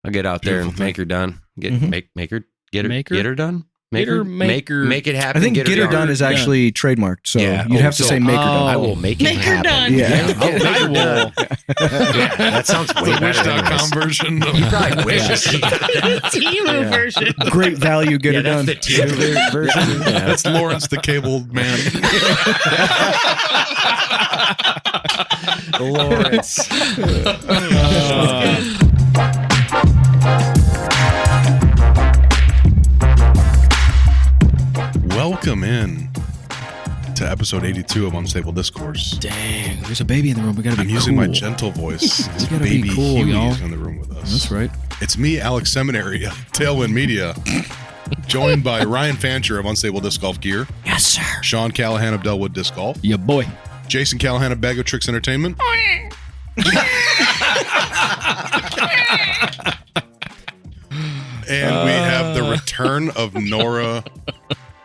I'll get out there and make her done. Get her done. Make it happen. I think get her done is actually trademarked, so you'd have to say make her done. I will make it happen. Done. Yeah. I will. That sounds way the better. Wish.com version. He probably wishes. Timu version. Great value, get her done. That's the Timu version. That's Lawrence the Cable Man. Lawrence. Welcome in to episode 82 of Unstable Discourse. Dang, there's a baby in the room. We gotta be I'm cool. using my gentle voice. We gotta Baby be cool, Huey y'all. is in the room with us. That's right. It's me, Alex Seminary, Tailwind Media, joined by Ryan Fancher of Unstable Disc Golf Gear. Yes, sir. Sean Callahan of Delwood Disc Golf. Yeah, boy. Jason Callahan of Bag of Tricks Entertainment. And we have the return of Nora,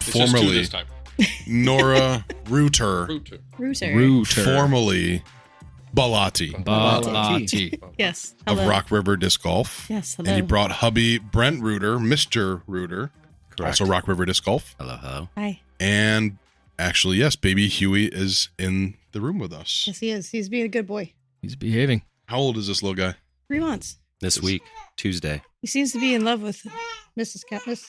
formerly Nora Reuter, formerly Balati Yes. of Hello. Rock River Disc Golf. Yes. Hello. And he brought hubby Brent Reuter, Mr. Reuter, also Rock River Disc Golf. Hello. Hi. And actually, yes, baby Huey is in the room with us. Yes, he is. He's being a good boy. He's behaving. How old is this little guy? 3 months. This week, Tuesday. He seems to be in love with Mrs.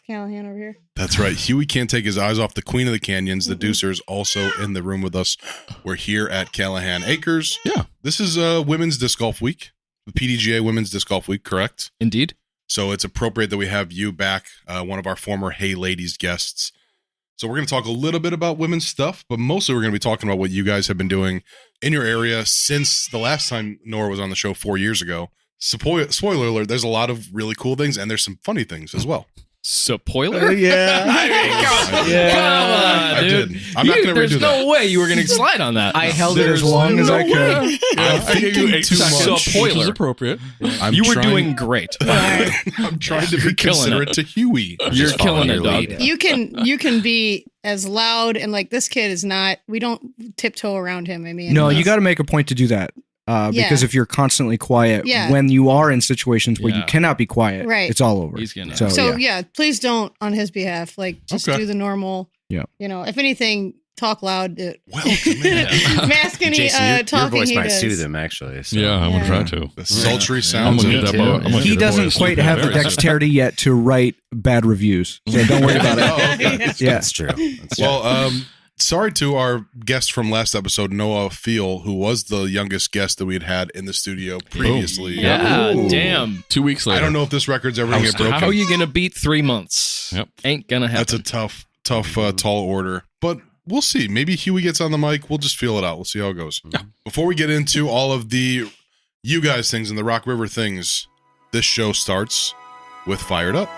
Callahan over here. That's right. Huey can't take his eyes off the Queen of the Canyons. The Deucer's also in the room with us. We're here at Callahan Acres. Yeah. This is Women's Disc Golf Week, the PDGA Women's Disc Golf Week, correct? Indeed. So it's appropriate that we have you back, one of our former Hey Ladies guests. So we're going to talk a little bit about women's stuff, but mostly we're going to be talking about what you guys have been doing in your area since the last time Nora was on the show 4 years ago. Spoiler alert, there's a lot of really cool things, and there's some funny things as well. Spoiler? Yeah. Come on, I dude. did. I'm not going to redo There's that. no way you were going to slide on that. I held it as long as I could. I'm thinking too much. Spoiler. Which is appropriate. I'm You were trying- doing great. I'm trying to be killing considerate it. to Huey. You're Just killing follow it, your dog. lead. You can be as loud and like this kid is not. We don't tiptoe around him. I mean, No, you got to make a point to do that. Because if you're constantly quiet, when you are in situations where you cannot be quiet, Right. it's all over. He's gonna- So please don't on his behalf. Like just Okay. do the normal. Yeah. You know, if anything, talk loud. Welcome in. Mask any Jason, your talking voice he might does. soothe him, actually. So. Yeah, I'm gonna Yeah. try to. The sultry I'm sounds gonna of get that boy. I'm gonna He get that boy doesn't to quite sleep have the very soon. dexterity yet to write bad reviews, so don't worry about it. Oh, okay. Yeah. That's true. That's true. Well, sorry to our guest from last episode, Noah Fiel, who was the youngest guest that we had in the studio previously. Yeah, Ooh. damn. 2 weeks later. I don't know if this record's ever going to get broken. How are you going to beat 3 months? Yep. Ain't going to happen. That's a tough, tall order. But we'll see. Maybe Huey gets on the mic. We'll just feel it out. We'll see how it goes. Yeah. Before we get into all of the you guys things and the Rock River things, this show starts with Fired Up.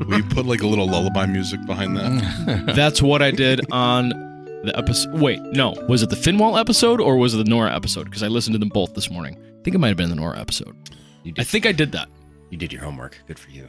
We put like a little lullaby music behind that. That's what I did on the episode. Wait, no. Was it the Finwall episode or was it the Nora episode? Because I listened to them both this morning. I think it might have been the Nora episode. I think I did that. You did your homework. Good for you.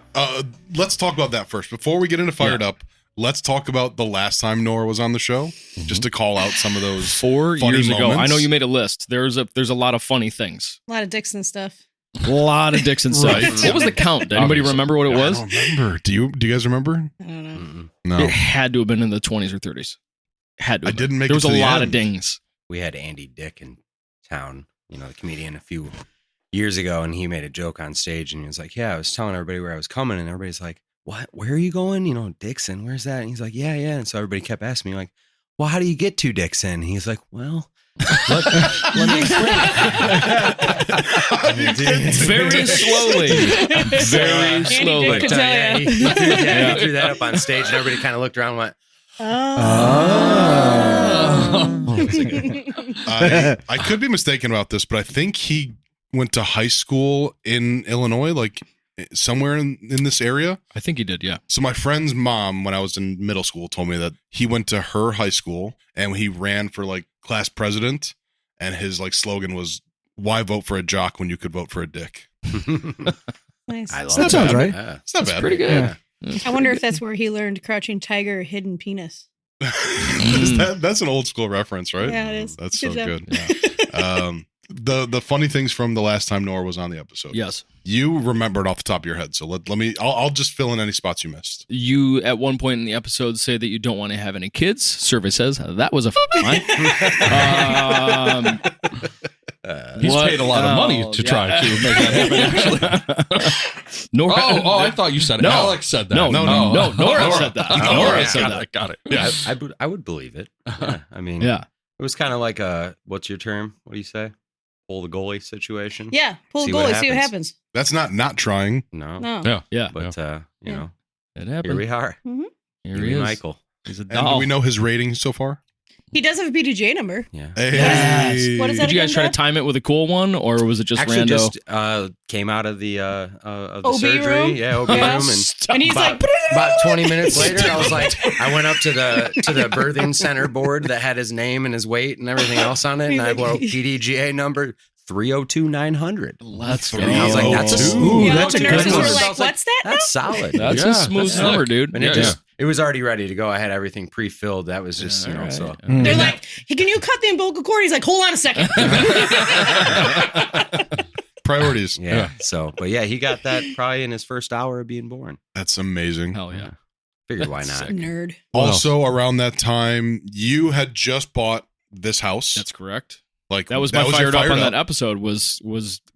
Let's talk about that first. Before we get into Fired Up, let's talk about the last time Nora was on the show, just to call out some of those 4 funny years ago. moments. I know you made a list. There's a lot of funny things. A lot of Dixon stuff. A lot of Dixon stuff. Right. What was the count? Did anybody remember what it was? I don't remember. Do you guys remember? I don't know. No. It had to have been in the 20s or 30s. Had to. I have been. didn't make There it was to a the lot of end. dings. We had Andy Dick in town, the comedian, a few years ago, and he made a joke on stage, and he was like, yeah, I was telling everybody where I was coming, and everybody's like, what? Where are you going? Dixon, where's that? And he's like, yeah. And so everybody kept asking me, like, well, how do you get to Dixon? And he's like, well, let me explain. Very slowly. Very slowly. Dick could tell He threw that up on stage, and everybody kind of looked around and went, I could be mistaken about this, but I think he went to high school in Illinois, like somewhere in this area. I think he did, yeah. So my friend's mom, when I was in middle school, told me that he went to her high school and he ran for like class president, and his like slogan was, "Why vote for a jock when you could vote for a dick?" Nice. I love That sounds right. Yeah. It's not bad. Pretty good. Yeah. I wonder if that's where he learned Crouching Tiger, Hidden Penis. That's an old school reference, right? Yeah, it is. That's Good so job. good. The funny things from the last time Nora was on the episode. Yes. You remembered off the top of your head. So I'll just fill in any spots you missed. You, at one point in the episode, say that you don't want to have any kids. Survey says that was a lie. He's paid a lot of money to try to make that happen, actually. Nora, I thought you said it. No. Alex said that. No, Nora said that. Nora said that. Got it. Yeah, I would believe it. Yeah, I mean, Yeah. it was kind of like what's your term? What do you say? Pull the goalie situation. Yeah, pull the See what goalie, see what happens. That's not trying. No. No. Yeah. But you know, It here happened. we are. Here Here he is. Michael. He's a And doll. do we know his rating so far? He does have a PTJ number. Yeah. Hey. What is that Did you guys again, try to Dad? time it with a cool one, or was it just Actually, rando? just came out of the OB surgery. room? Yeah, OB Yeah. room, And he's about, like, about 20 minutes later, I was like, I went up to the birthing center board that had his name and his weight and everything else on it, and I wrote PDGA number 302-900. Let's go. And I was like, that's a Ooh, yeah, that's the a good nurses one. were I like, was like, what's that? That's solid. That's Yeah, a smooth that's number, slick. dude. And it was already ready to go. I had everything pre-filled. That was just, Yeah, alright. so. They're like, hey, can you cut the umbilical cord? He's like, hold on a second. Priorities. Yeah. So, but yeah, he got that probably in his first hour of being born. That's amazing. Hell yeah. Figured why That's not? sick. Nerd. Also, around that time, you had just bought this house. That's correct. Like That was my your fired up on that episode was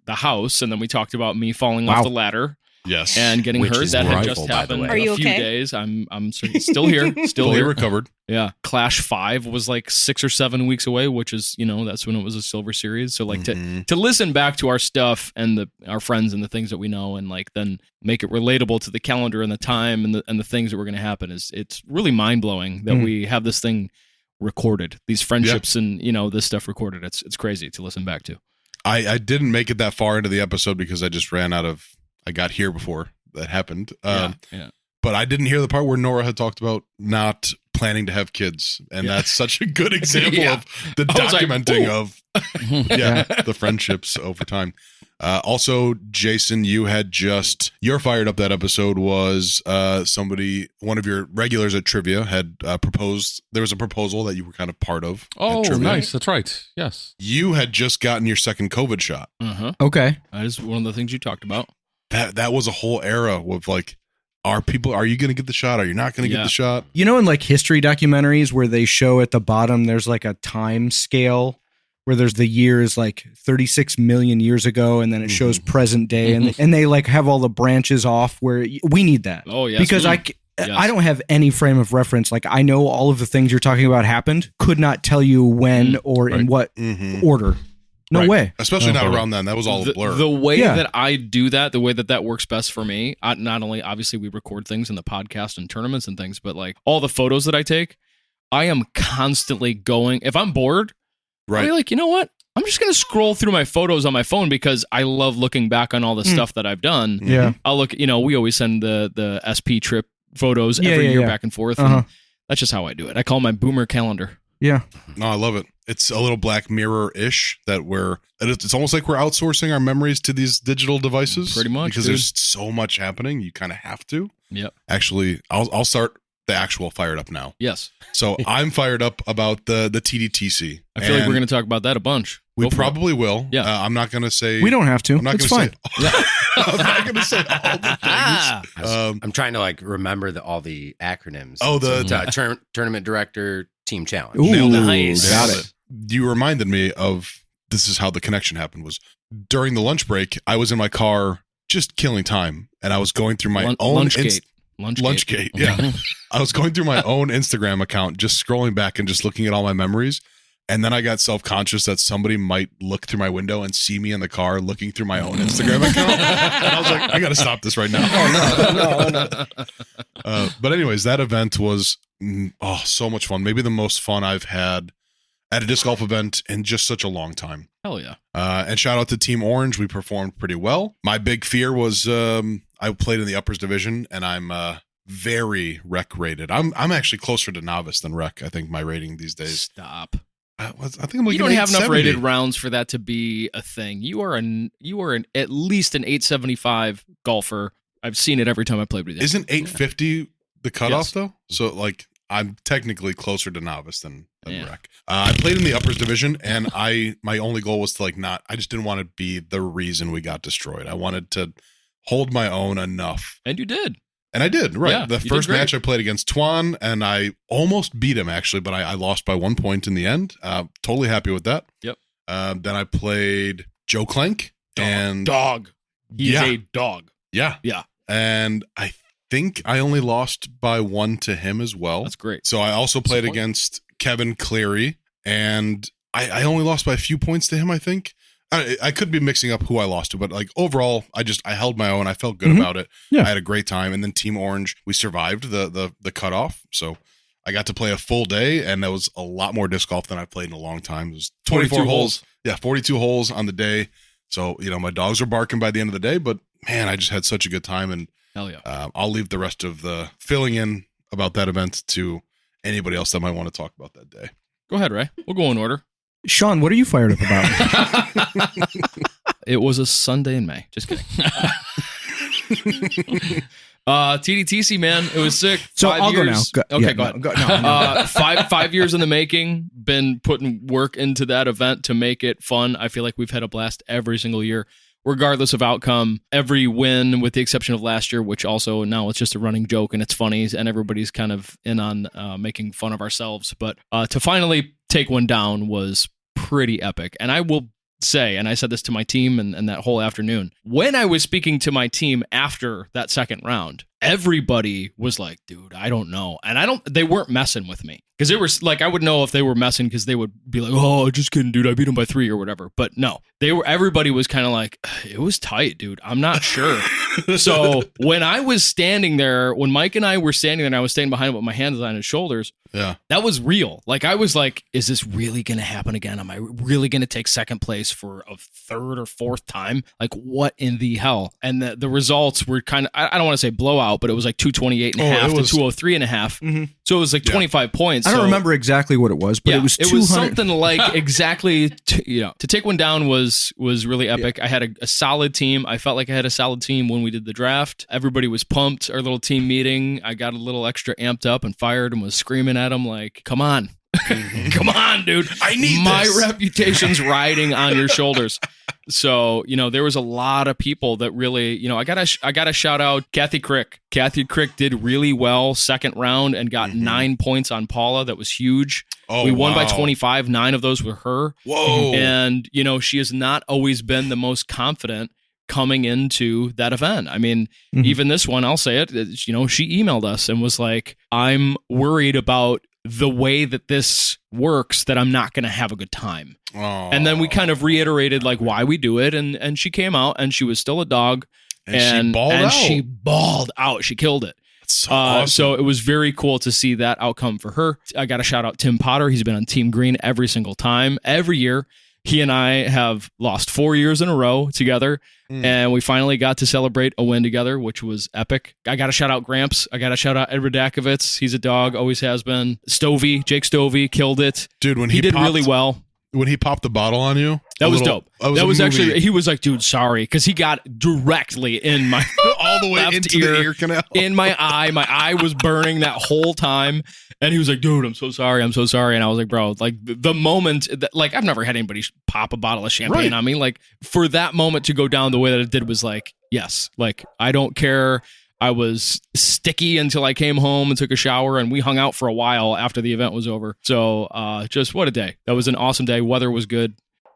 the house, and then we talked about me falling off the ladder Yes. and getting Which hurt. is That had rifle, just by the happened. way. Are you a few okay? days. I'm still here. Still fully here. recovered. Yeah. Clash 5 was like 6 or 7 weeks away, which is, that's when it was a silver series. So like Mhm. to listen back to our stuff and our friends and the things that we know, and like then make it relatable to the calendar and the time and the things that were going to happen it's really mind blowing that we have this thing recorded, these friendships and this stuff recorded. It's crazy to listen back to. I didn't make it that far into the episode because I just I got here before that happened. Yeah. But I didn't hear the part where Nora had talked about not planning to have kids. And that's such a good example Yeah. of the I was like, documenting ooh. of the friendships over time. Also, Jason, you're fired up. That episode was one of your regulars at trivia had proposed. There was a proposal that you were kind of part of. Oh, at trivia. nice. That's right. Yes. You had just gotten your second COVID shot. Okay. That is one of the things you talked about. That was a whole era with like, are you going to get the shot? Are you not going to get the shot? You know, in like history documentaries where they show at the bottom, there's like a time scale where there's the years like 36 million years ago, and then it shows present day, and they like have all the branches off. Where we need that. Oh yes, because I don't have any frame of reference. Like I know all of the things you're talking about happened, could not tell you when or in what order. No way. Especially not around then. That was all a blur. The way that I do that, the way that works best for me, not only obviously we record things in the podcast and tournaments and things, but like all the photos that I take, I am constantly going. If I'm bored, right? I'm like, you know what? I'm just going to scroll through my photos on my phone because I love looking back on all the stuff that I've done. Yeah. I'll look, we always send the SP trip photos every year back and forth. And that's just how I do it. I call my boomer calendar. Yeah. No, I love it. It's a little Black Mirror-ish that it's almost like we're outsourcing our memories to these digital devices. Pretty much, because dude. there's so much happening. You kind of have to. Yep. Actually, I'll start the actual fired up now. Yes. So I'm fired up about the TDTC. I feel like we're going to talk about that a bunch. We probably will. Yeah. I'm not going to say. We don't have to. I'm not it's going to fine. say. I'm not going to say all the things. I'm trying to like remember all the acronyms. Oh, tournament director, team challenge. Ooh, nice. Got it. You reminded me of this is how the connection happened. Was during the lunch break, I was in my car just killing time, and I was going through my own Lunchgate. Yeah, I was going through my own Instagram account, just scrolling back and just looking at all my memories. And then I got self-conscious that somebody might look through my window and see me in the car looking through my own Instagram account. And I was like, I got to stop this right now. No. But anyways, that event was so much fun. Maybe the most fun I've had at a disc golf event in just such a long time. Hell yeah. And shout out to Team Orange. We performed pretty well. My big fear was I played in the uppers division, and I'm very rec rated. I'm actually closer to novice than rec. I think my rating these days. Stop. I think I'm like you don't have enough 870. rated rounds for that to be a thing. You are at least an 875 golfer. I've seen it every time I played with you. Isn't 850 the cutoff though? So like I'm technically closer to novice than rec. I played in the uppers division, and my only goal was to I just didn't want to be the reason we got destroyed. I wanted to hold my own enough. And you did. And I did, right. Yeah, the first match I played against Twan, and I almost beat him, actually, but I lost by 1 point in the end. Totally happy with that. Yep. Then I played Joe Clank. Dog. He's a dog. Yeah. Yeah. And I think I only lost by 1 to him as well. That's great. So I also played against Kevin Cleary, and I only lost by a few points to him, I think. I could be mixing up who I lost to, but overall, I held my own. I felt good about it. Yeah. I had a great time. And then Team Orange, we survived the cutoff. So I got to play a full day, and that was a lot more disc golf than I've played in a long time. It was 24 holes. Yeah, 42 holes on the day. So, my dogs were barking by the end of the day, but man, I just had such a good time. And hell yeah. I'll leave the rest of the filling in about that event to anybody else that might want to talk about that day. Go ahead, Ray. We'll go in order. Sean, what are you fired up about? It was a Sunday in May. Just kidding. TDTC, man, it was sick. So 5 I'll years. go now. Okay, go ahead. No. 5 years in the making. Been putting work into that event to make it fun. I feel like we've had a blast every single year, regardless of outcome. Every win, with the exception of last year, which also now it's just a running joke and it's funny, and everybody's kind of in on making fun of ourselves. But to finally take one down was pretty epic. And I will say, and I said this to my team and that whole afternoon, when I was speaking to my team after that second round, everybody was like, dude, I don't know. And they weren't messing with me. Because they were like, I would know if they were messing, because they would be like, oh, just kidding, dude. I beat him by 3 or whatever. But no, everybody was kind of like, it was tight, dude. I'm not sure. So when I was standing there, when Mike and I were standing there and I was standing behind him with my hands on his shoulders, that was real. Like, I was like, is this really going to happen again? Am I really going to take second place for a third or fourth time? Like, what in the hell? And the results were kind of, I don't want to say blowout, but it was like 228 and a half to 203 and a half. Mm-hmm. So it was like 25 points. I don't remember exactly what it was, but it was 200. It was something like exactly, to take one down was really epic. I had a solid team. I felt like I had a solid team when we did the draft. Everybody was pumped. Our little team meeting, I got a little extra amped up and fired and was screaming at them like, come on. Come on, dude. I need my this. reputation's riding on your shoulders. So, there was a lot of people that really, I gotta shout out Kathy Crick. Kathy Crick did really well second round and got 9 points on Paula. That was huge. Oh, we won by 25. 9 of those were her. Whoa. And, she has not always been the most confident coming into that event. I mean, even this one, I'll say it, she emailed us and was like, I'm worried about the way that this works, that I'm not going to have a good time. Oh. And then we kind of reiterated like why we do it. And she came out and she was still a dog. And she bawled out. She killed it. That's so awesome. So it was very cool to see that outcome for her. I got to shout out Tim Potter. He's been on Team Green every single time, every year. He and I have lost 4 years in a row together, and we finally got to celebrate a win together, which was epic. I got to shout out Gramps. I got to shout out Ed Radakovitz. He's a dog, always has been. Jake Stovey, killed it. Dude, when he did really well. When he popped the bottle on you, that was dope. That was actually, he was like, dude, sorry, because he got directly in my all the way into the ear canal, in my eye. My eye was burning that whole time, and he was like, dude, I'm so sorry, and I was like, bro, like the moment that, like, I've never had anybody pop a bottle of champagne on me. Like, for that moment to go down the way that it did was like, yes, like, I don't care. I was sticky until I came home and took a shower, and we hung out for a while after the event was over. So just what a day. That was an awesome day. Weather was good.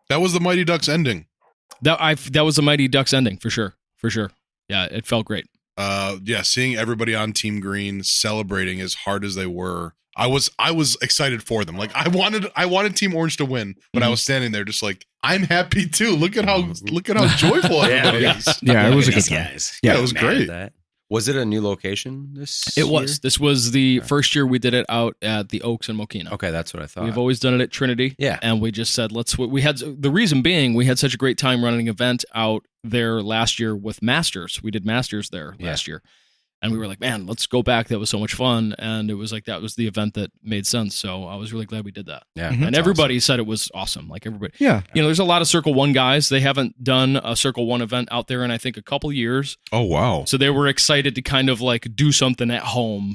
That was the Mighty Ducks ending. That was the Mighty Ducks ending for sure. Yeah, it felt great. Seeing everybody on Team Green celebrating as hard as they were. I was excited for them. Like, I wanted Team Orange to win, but I was standing there just like, I'm happy too. Look at how joyful everybody is. Yeah, it was a good time. Guys. Yeah, it was great. Was it a new location this It year? was. This was the first year we did it out at the Oaks in Mokina. Okay, that's what I thought. We've always done it at Trinity. Yeah. And we just said, the reason being, we had such a great time running an event out there last year with Masters. We did Masters there last year. And we were like, man, let's go back. That was so much fun. And it was like, that was the event that made sense. So I was really glad we did that. Yeah. Mhm. And everybody said it was awesome. Like everybody, Yeah. there's a lot of Circle One guys. They haven't done a Circle One event out there in, I think, a couple years. Oh, wow. So they were excited to kind of like do something at home,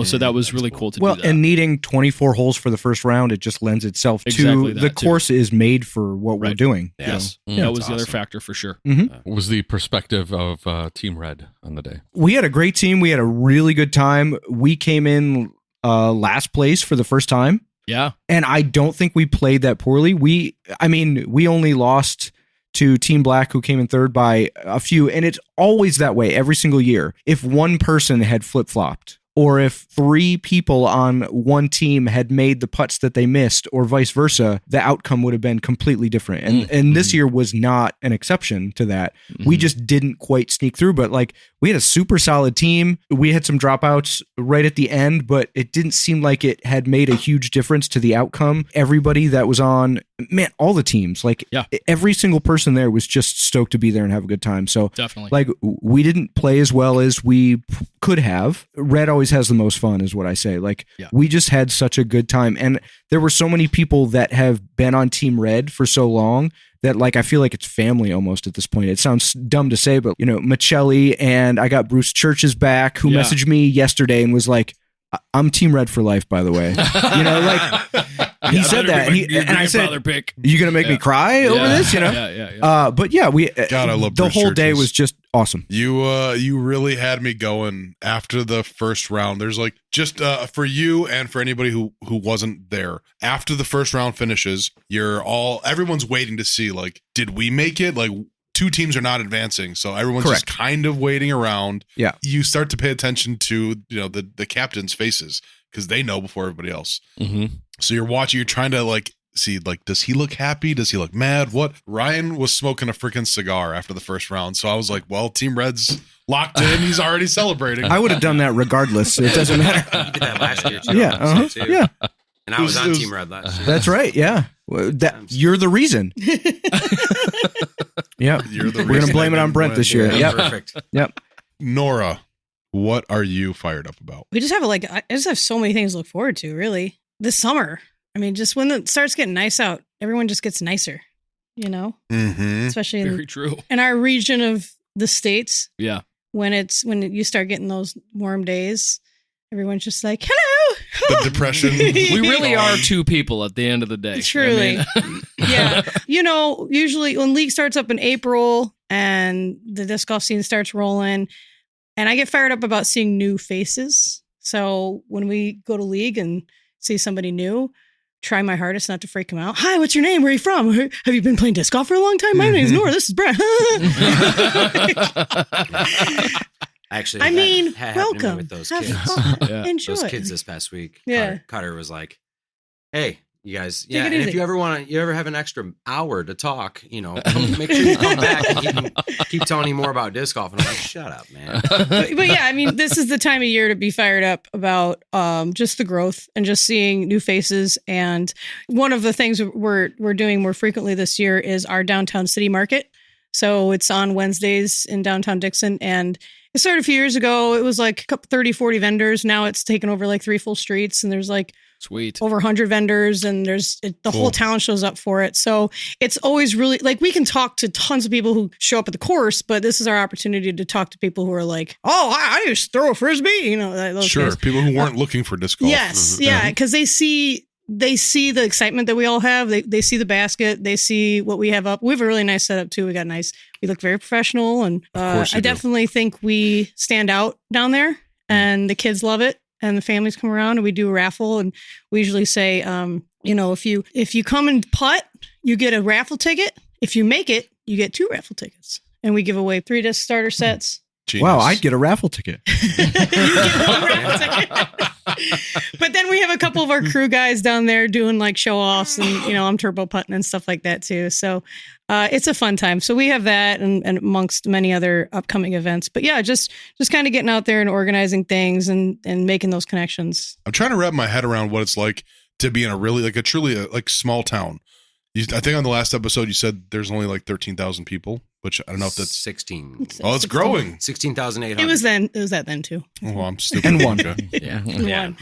so that was really cool to do that. And needing 24 holes for the first round, it just lends itself Exactly to that, the too. course is made for what we're doing. Yeah. Yes. Yeah, That was that's the other awesome. factor for sure. What was the perspective of Team Red on the day? We had a great team. We had a really good time. We came in last place for the first time. Yeah. And I don't think we played that poorly. We only lost to Team Black, who came in third by a few. And it's always that way every single year. If one person had flip-flopped, or if 3 people on one team had made the putts that they missed, or vice versa, the outcome would have been completely different. And this year was not an exception to that. We just didn't quite sneak through, but like we had a super solid team. We had some dropouts right at the end, but it didn't seem like it had made a huge difference to the outcome. Everybody that was on, man, all the teams, like every single person there was just stoked to be there and have a good time. So Definitely. like we didn't play as well as we could have. Red always has the most fun is what I say. Like we just had such a good time. And there were so many people that have been on Team Red for so long that like I feel like it's family almost at this point. It sounds dumb to say, but Michelli, and I got Bruce Churches back, who messaged me yesterday and was like, I'm Team Red for life, by the way. He said that, and I said, "You gonna make me cry over this?" But yeah, we. God, I love the Bruce whole day Churches. was just awesome. You really had me going after the first round. There's like just for you and for anybody who wasn't there. After the first round finishes, everyone's waiting to see like, did we make it? Like 2 teams are not advancing, so everyone's just kind of waiting around. Yeah, you start to pay attention to the captains' faces because they know before everybody else. Mm-hmm. So you're watching, you're trying to like see, like, does he look happy? Does he look mad? What? Ryan was smoking a freaking cigar after the first round. So I was like, well, Team Red's locked in. He's already celebrating. I would have done that regardless. It doesn't matter. You did that last year too. Yeah. Too. Yeah. And I was on Team Red last year. That's right. Yeah. You're the reason. Yeah. You're the We're going to blame it on Brent this year. Yeah, Yep. perfect. Yep. Nora, what are you fired up about? We just have I just have so many things to look forward to, really. This summer. I mean, just when it starts getting nice out, everyone just gets nicer, Mm-hmm. especially Very true. in our region of the States. Yeah. When you start getting those warm days, everyone's just like, hello. The depression. We really are 2 people at the end of the day. Truly. I mean, Yeah. Usually when league starts up in April and the disc golf scene starts rolling, and I get fired up about seeing new faces. So when we go to league and see somebody new, try my hardest not to freak them out. Hi, what's your name? Where are you from? Have you been playing disc golf for a long time? My name's Nora. This is Brent. Actually, I mean, that happened to me welcome. with those Have kids. fun. Yeah. Enjoy. Those kids this past week. Yeah. Cutter was like, "Hey, you guys, Take it and easy. if you ever have an extra hour to talk, make sure you come back and you can keep telling you more about disc golf." And I'm like, "Shut up, man." But yeah, I mean, this is the time of year to be fired up about just the growth and just seeing new faces. And one of the things we're doing more frequently this year is our downtown city market. So it's on Wednesdays in downtown Dixon, and it started a few years ago. It was like 30, 40 vendors. Now it's taken over like 3 full streets, and there's like Sweet. over 100 vendors, and the whole town shows up for it. So it's always really like we can talk to tons of people who show up at the course, but this is our opportunity to talk to people who are like, oh, I just throw a frisbee, those Sure. guys. People who weren't looking for disc golf. Yes, yeah, because they see the excitement that we all have. They see the basket. They see what we have up. We have a really nice setup too. We look very professional, and course you I do. definitely think we stand out down there, and the kids love it. And the families come around, and we do a raffle, and we usually say, if you come and putt, you get a raffle ticket. If you make it, you get 2 raffle tickets, and we give away 3 disc starter sets. Genius. Wow, I'd get a raffle ticket. You get 1 raffle ticket. But then we have a couple of our crew guys down there doing like show offs, and I'm turbo putting and stuff like that too. So it's a fun time. So we have that, and amongst many other upcoming events. But yeah, just kind of getting out there and organizing things and making those connections. I'm trying to wrap my head around what it's like to be in a really truly small town. I think on the last episode you said there's only like 13,000 people, which I don't know if that's 16. Oh, it's growing. 16,800. It was then. It was that then too. Oh, well, I'm stupid. And one. Okay. Yeah. One.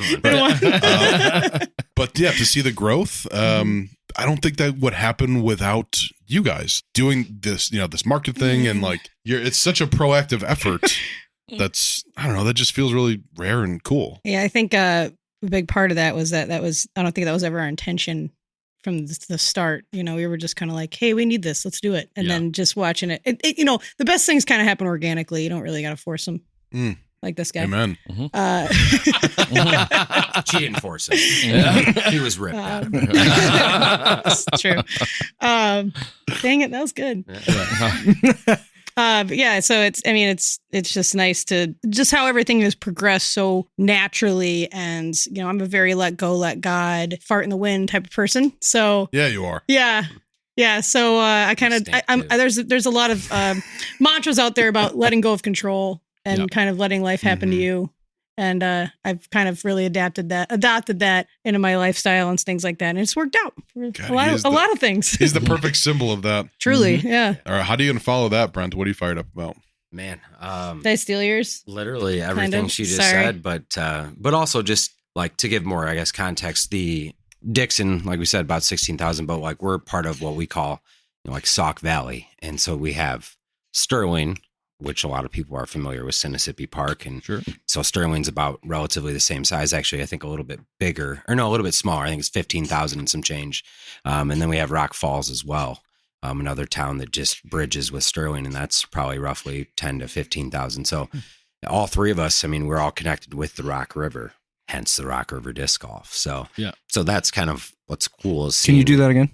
But yeah, to see the growth, I don't think that would happen without you guys doing this, this market thing. And like, it's such a proactive effort. That's, I don't know, that just feels really rare and cool. Yeah, I think a big part of that was I don't think that was ever our intention from the start. We were just kind of like, hey, we need this, let's do it. And then just watching it, the best things kind of happen organically. You don't really got to force them. Like this guy. Amen. She didn't force him. He was ripped out of it. That's true. Dang it, that was good. But yeah, so it's just nice to just how everything has progressed so naturally, and I'm a very let go, let God, fart in the wind type of person. So yeah, you are. Yeah. So I kind of there's a lot of mantras out there about letting go of control and kind of letting life happen to you. And I've kind of really adopted that into my lifestyle and things like that. And it's worked out for a lot of things. He's the perfect symbol of that. Truly, yeah. All right, how are you going to follow that, Brent? What are you fired up about? Man. Did I steal yours? Literally everything she just said, but also just like to give more, I guess, context, the Dixon, like we said, about 16,000, but like we're part of what we call, like Sauk Valley. And so we have Sterling, which a lot of people are familiar with, Sinisippi Park. And so Sterling's about relatively the same size, actually, I think a little bit bigger, or no, a little bit smaller. I think it's 15,000 and some change. And then we have Rock Falls as well, another town that just bridges with Sterling, and that's probably roughly 10 to 15,000. So all three of us, we're all connected with the Rock River, hence the Rock River Disc Golf. So that's kind of what's cool. Is Can you do that again?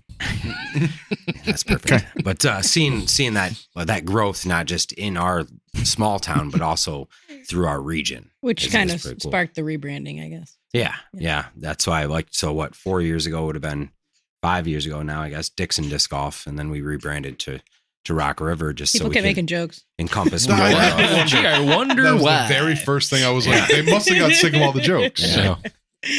That's perfect. Okay. But seeing that growth, not just in our small town, but also through our region, which kind of sparked the rebranding, I guess. Yeah. That's why I liked. So what? 4 years ago would have been 5 years ago now, I guess. Dixon Disc Golf, and then we rebranded to Rock River. Just people so we kept making jokes. Encompass more. Gee, I wonder that was why. The very first thing I was like, they must have got sick of all the jokes. Yeah.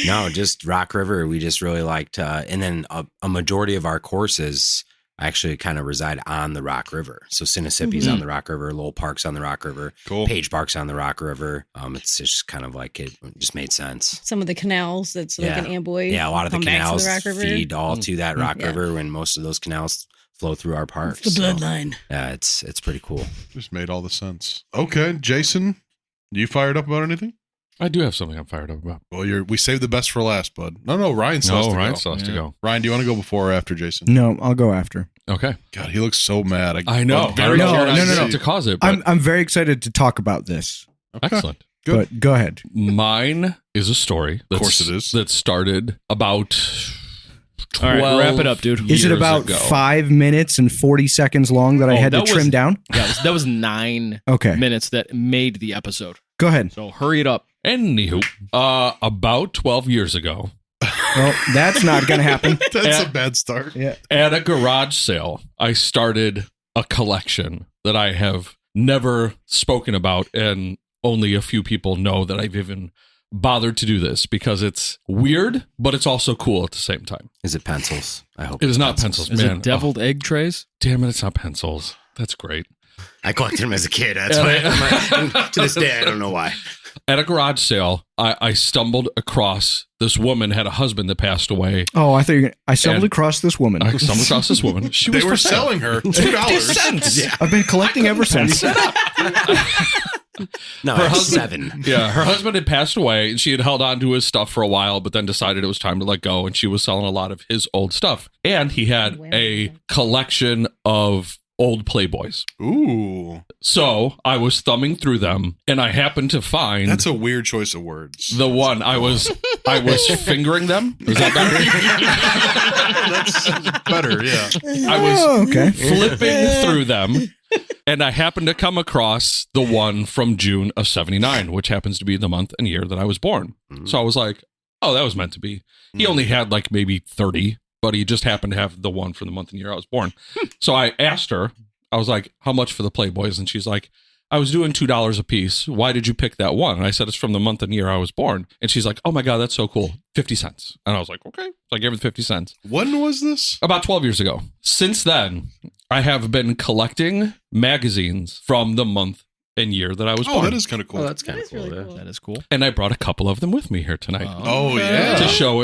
No, just Rock River. We just really liked, and then a majority of our courses actually kind of reside on the Rock River. So Sinisippi's on the Rock River, Lowell Park's on the Rock River, Page Park's on the Rock River. It's just kind of like it just made sense. Some of the canals that's like an Amboy. Yeah, a lot of the canals feed all to that Rock River, and most of those canals flow through our park. It's the bloodline. Yeah, it's pretty cool. Just made all the sense. Okay, Jason, you fired up about anything? I do have something I'm fired up about. Well, we saved the best for last, bud. No, Ryan still has to go. Ryan, do you want to go before or after Jason? No, I'll go after. Okay. God, he looks so mad. I know. No. To cause it. I'm very excited to talk about this. Okay. Excellent. Good. But go ahead. Mine is a story. Of course it is. That started about 12 All right, wrap it up, dude. Is it about 5 minutes and 40 seconds long that I had to trim down? Yeah, that was 9 minutes that made the episode. Go ahead. So hurry it up. Anywho, about 12 years ago. Well, that's not going to happen. That's a bad start. Yeah. At a garage sale, I started a collection that I have never spoken about, and only a few people know that I've even bothered to do this because it's weird, but it's also cool at the same time. Is it pencils? I hope it is not pencils. Is man. it deviled egg trays? Damn it, it's not pencils. That's great. I collected them as a kid. That's why. To this day, I don't know why. At a garage sale, I stumbled across this woman had a husband that passed away. Oh, I thought I stumbled across this woman. I stumbled across this woman. They were selling her $2. Yeah. I've been collecting ever since. No, her husband, 7. Yeah, her husband had passed away, and she had held on to his stuff for a while, but then decided it was time to let go, and she was selling a lot of his old stuff. And he had a collection of old Playboys. Ooh. So I was thumbing through them, and I happened to find... That's a weird choice of words. The one I was fingering them. Is that better? That's better, yeah. I was flipping through them, and I happened to come across the one from June of 79, which happens to be the month and year that I was born. So I was like, oh, that was meant to be. He only had like maybe 30, but he just happened to have the one for the month and year I was born. So I asked her, I was like, how much for the Playboys? And she's like, I was doing $2 a piece. Why did you pick that one? And I said, it's from the month and year I was born. And she's like, oh my God, that's so cool. 50 cents. And I was like, okay. So I gave her the 50 cents. When was this? About 12 years ago. Since then, I have been collecting magazines from the month and year that I was born. That is kind of cool. Oh, that's kind of cool. really yeah. cool. That is cool. And I brought a couple of them with me here tonight. Oh, yeah. To show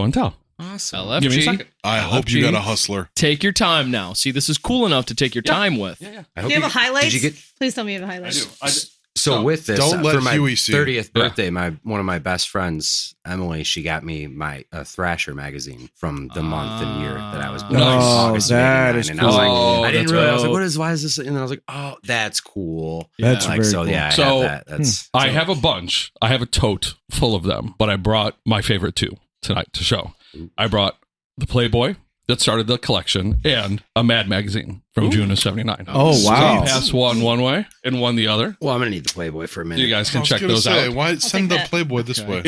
and tell. Awesome. LFG. Give me a second. I hope you got a hustler. Take your time now. See, this is cool enough to take your time with. Yeah. I Do hope you have a highlight? Did you get? Please tell me you have a highlight. I do. So with this, Don't let for my Huey see. 30th birthday, one of my best friends, Emily, she got me my Thrasher magazine from the month and year that I was born. Nice. August of that 89. is And I was like, cool. I didn't That's realize. I was like, right. why is this? And then I was like, oh, that's cool. That's like, very so cool. yeah, I So, have that. That's I have a bunch. I have a tote full of them, but I brought my favorite two tonight to show. I brought the Playboy that started the collection and a Mad magazine from June of 79. Oh, So wow. you pass one way and one the other. well, I'm gonna need the Playboy for a minute. You guys I can was check gonna those say, out. why send take the that. Playboy this way?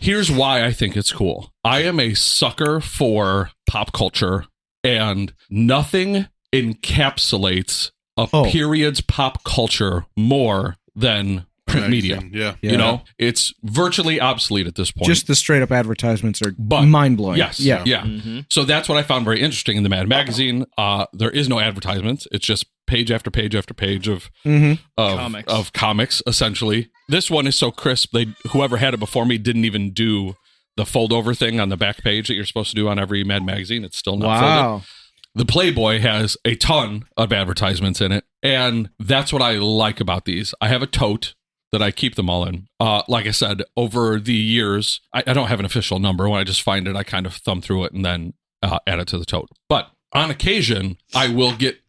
Here's why I think it's cool. I am a sucker for pop culture, and nothing encapsulates a Oh. period's pop culture more than print media. Yeah. Yeah. You know, it's virtually obsolete at this point. Just the straight up advertisements are But- mind blowing. yes, Yeah. yeah. Mm-hmm. So that's what I found very interesting in the Mad magazine. There is no advertisements. It's just page after page after page of Mm-hmm. comics, essentially. This one is so crisp. Whoever had it before me didn't even do the fold over thing on the back page that you're supposed to do on every Mad magazine. It's still not folded. Wow. The Playboy has a ton of advertisements in it, and that's what I like about these. I have a tote that I keep them all in. Like I said, over the years, I don't have an official number. When I just find it, I kind of thumb through it and then add it to the tote. But on occasion, I will get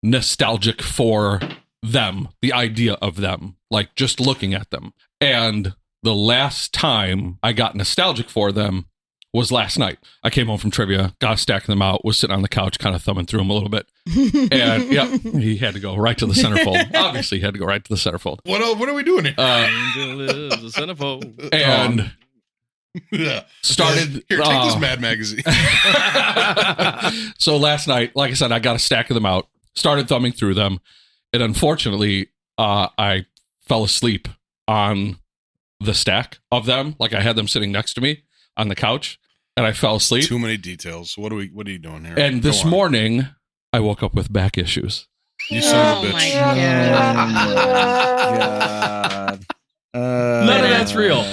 nostalgic for them, the idea of them, like just looking at them. And the last time I got nostalgic for them was last night. I came home from trivia, got stacking them out, was sitting on the couch, kind of thumbing through them a little bit. And yeah, he had to go right to the centerfold. Obviously, he had to go right to the centerfold. What are we doing here? Angel is a centerfold. And Yeah. started. Here, take this Mad magazine. So last night, like I said, I got a stack of them out, started thumbing through them, and unfortunately, I fell asleep on the stack of them. Like I had them sitting next to me on the couch, and I fell asleep. Too many details. What are you doing here? And this Go on. morning, I woke up with back issues. You son of a Oh bitch. my God. None of that's real.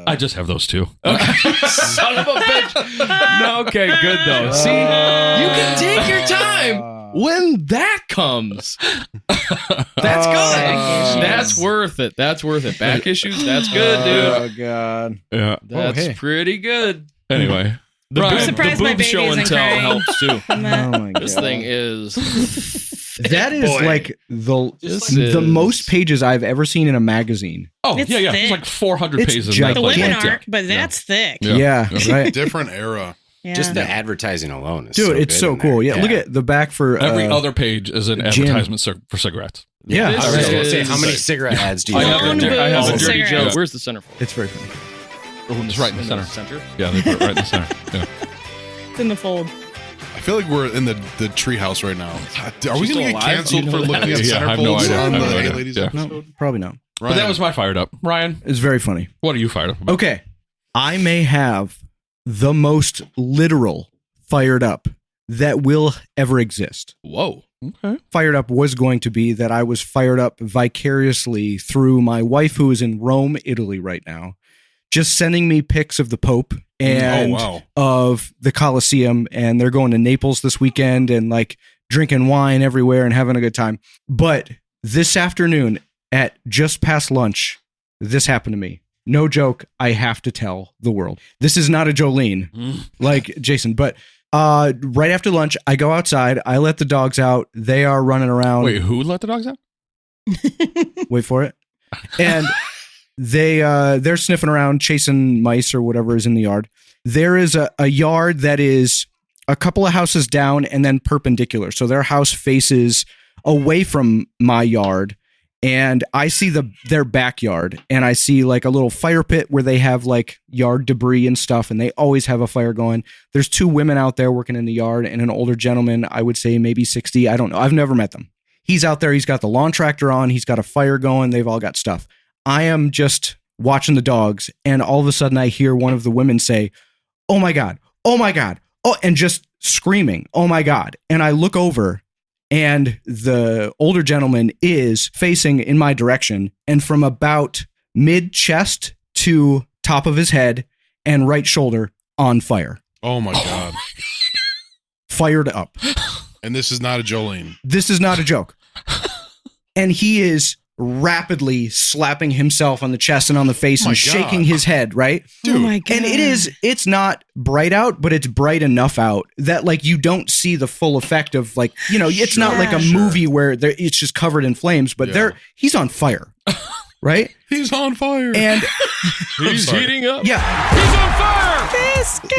I just have those two. Okay. Son of a bitch. No, okay, good though. See, you can take your time when that comes. That's good. That's worth it. That's worth it. Back issues, that's good, dude. Oh, God. Yeah. That's hey. pretty good. Anyway, The Brian, boob, surprised the my boob baby show and isn't tell crying. helps too. Oh, my This God. thing is That is boy. like the This the is- most pages I've ever seen in a magazine. oh It's yeah, yeah. thick. It's like 400 It's pages. in gigantic. that The women Playboy. aren't, but that's thick. Yeah. Yeah, right. Different era. Yeah. Just the advertising alone is Dude, it's good so in there. cool. Yeah, look at the back for Every other page is an Jim. advertisement for cigarettes. Yeah, This I was gonna say, is- how many cigarette ads do you I have have, in a, there? I have a Booze, dirty cigarettes. joke. Where's the centerfold? it's very funny. It's right in the center. Center. Yeah, they put it right in the center. Yeah. It's in the fold. I feel like we're in the treehouse right now. Are we She's going to still get alive? canceled You for know looking that? at Yeah, I have no centerfolds idea. on I the have no Hey idea. Ladies Yeah. episode? No, probably not. But that was my fired up. Ryan, It's very funny. what are you fired up about? Okay, I may have the most literal fired up that will ever exist. Whoa. Okay. Fired up was going to be that I was fired up vicariously through my wife, who is in Rome, Italy right now, just sending me pics of the Pope and Oh, wow. of the Colosseum, and they're going to Naples this weekend and like drinking wine everywhere and having a good time. But this afternoon at just past lunch, this happened to me. No joke. I have to tell the world. This is not a Jolene like Jason, but right after lunch, I go outside. I let the dogs out. They are running around. Wait, who let the dogs out? Wait for it. And they're sniffing around, chasing mice or whatever is in the yard. There is a yard that is a couple of houses down and then perpendicular. So their house faces away from my yard, and I see their backyard, and I see like a little fire pit where they have like yard debris and stuff, and they always have a fire going. There's two women out there working in the yard and an older gentleman, I would say maybe 60. I don't know. I've never met them. He's out there. He's got the lawn tractor on. He's got a fire going. They've all got stuff. I am just watching the dogs. And all of a sudden I hear one of the women say, "Oh my God. Oh my God." Oh, and just screaming, "Oh my God." And I look over and the older gentleman is facing in my direction. And from about mid chest to top of his head and right shoulder on fire. Oh my God. Fired up. And this is not a Jolene. This is not a joke. And he is rapidly slapping himself on the chest and on the face and shaking his head, right? Dude. Oh my God. And it's not bright out, but it's bright enough out that like you don't see the full effect of like, you know, it's not like a movie where it's just covered in flames, but he's on fire, right? He's on fire. And He's heating up. yeah. He's on fire.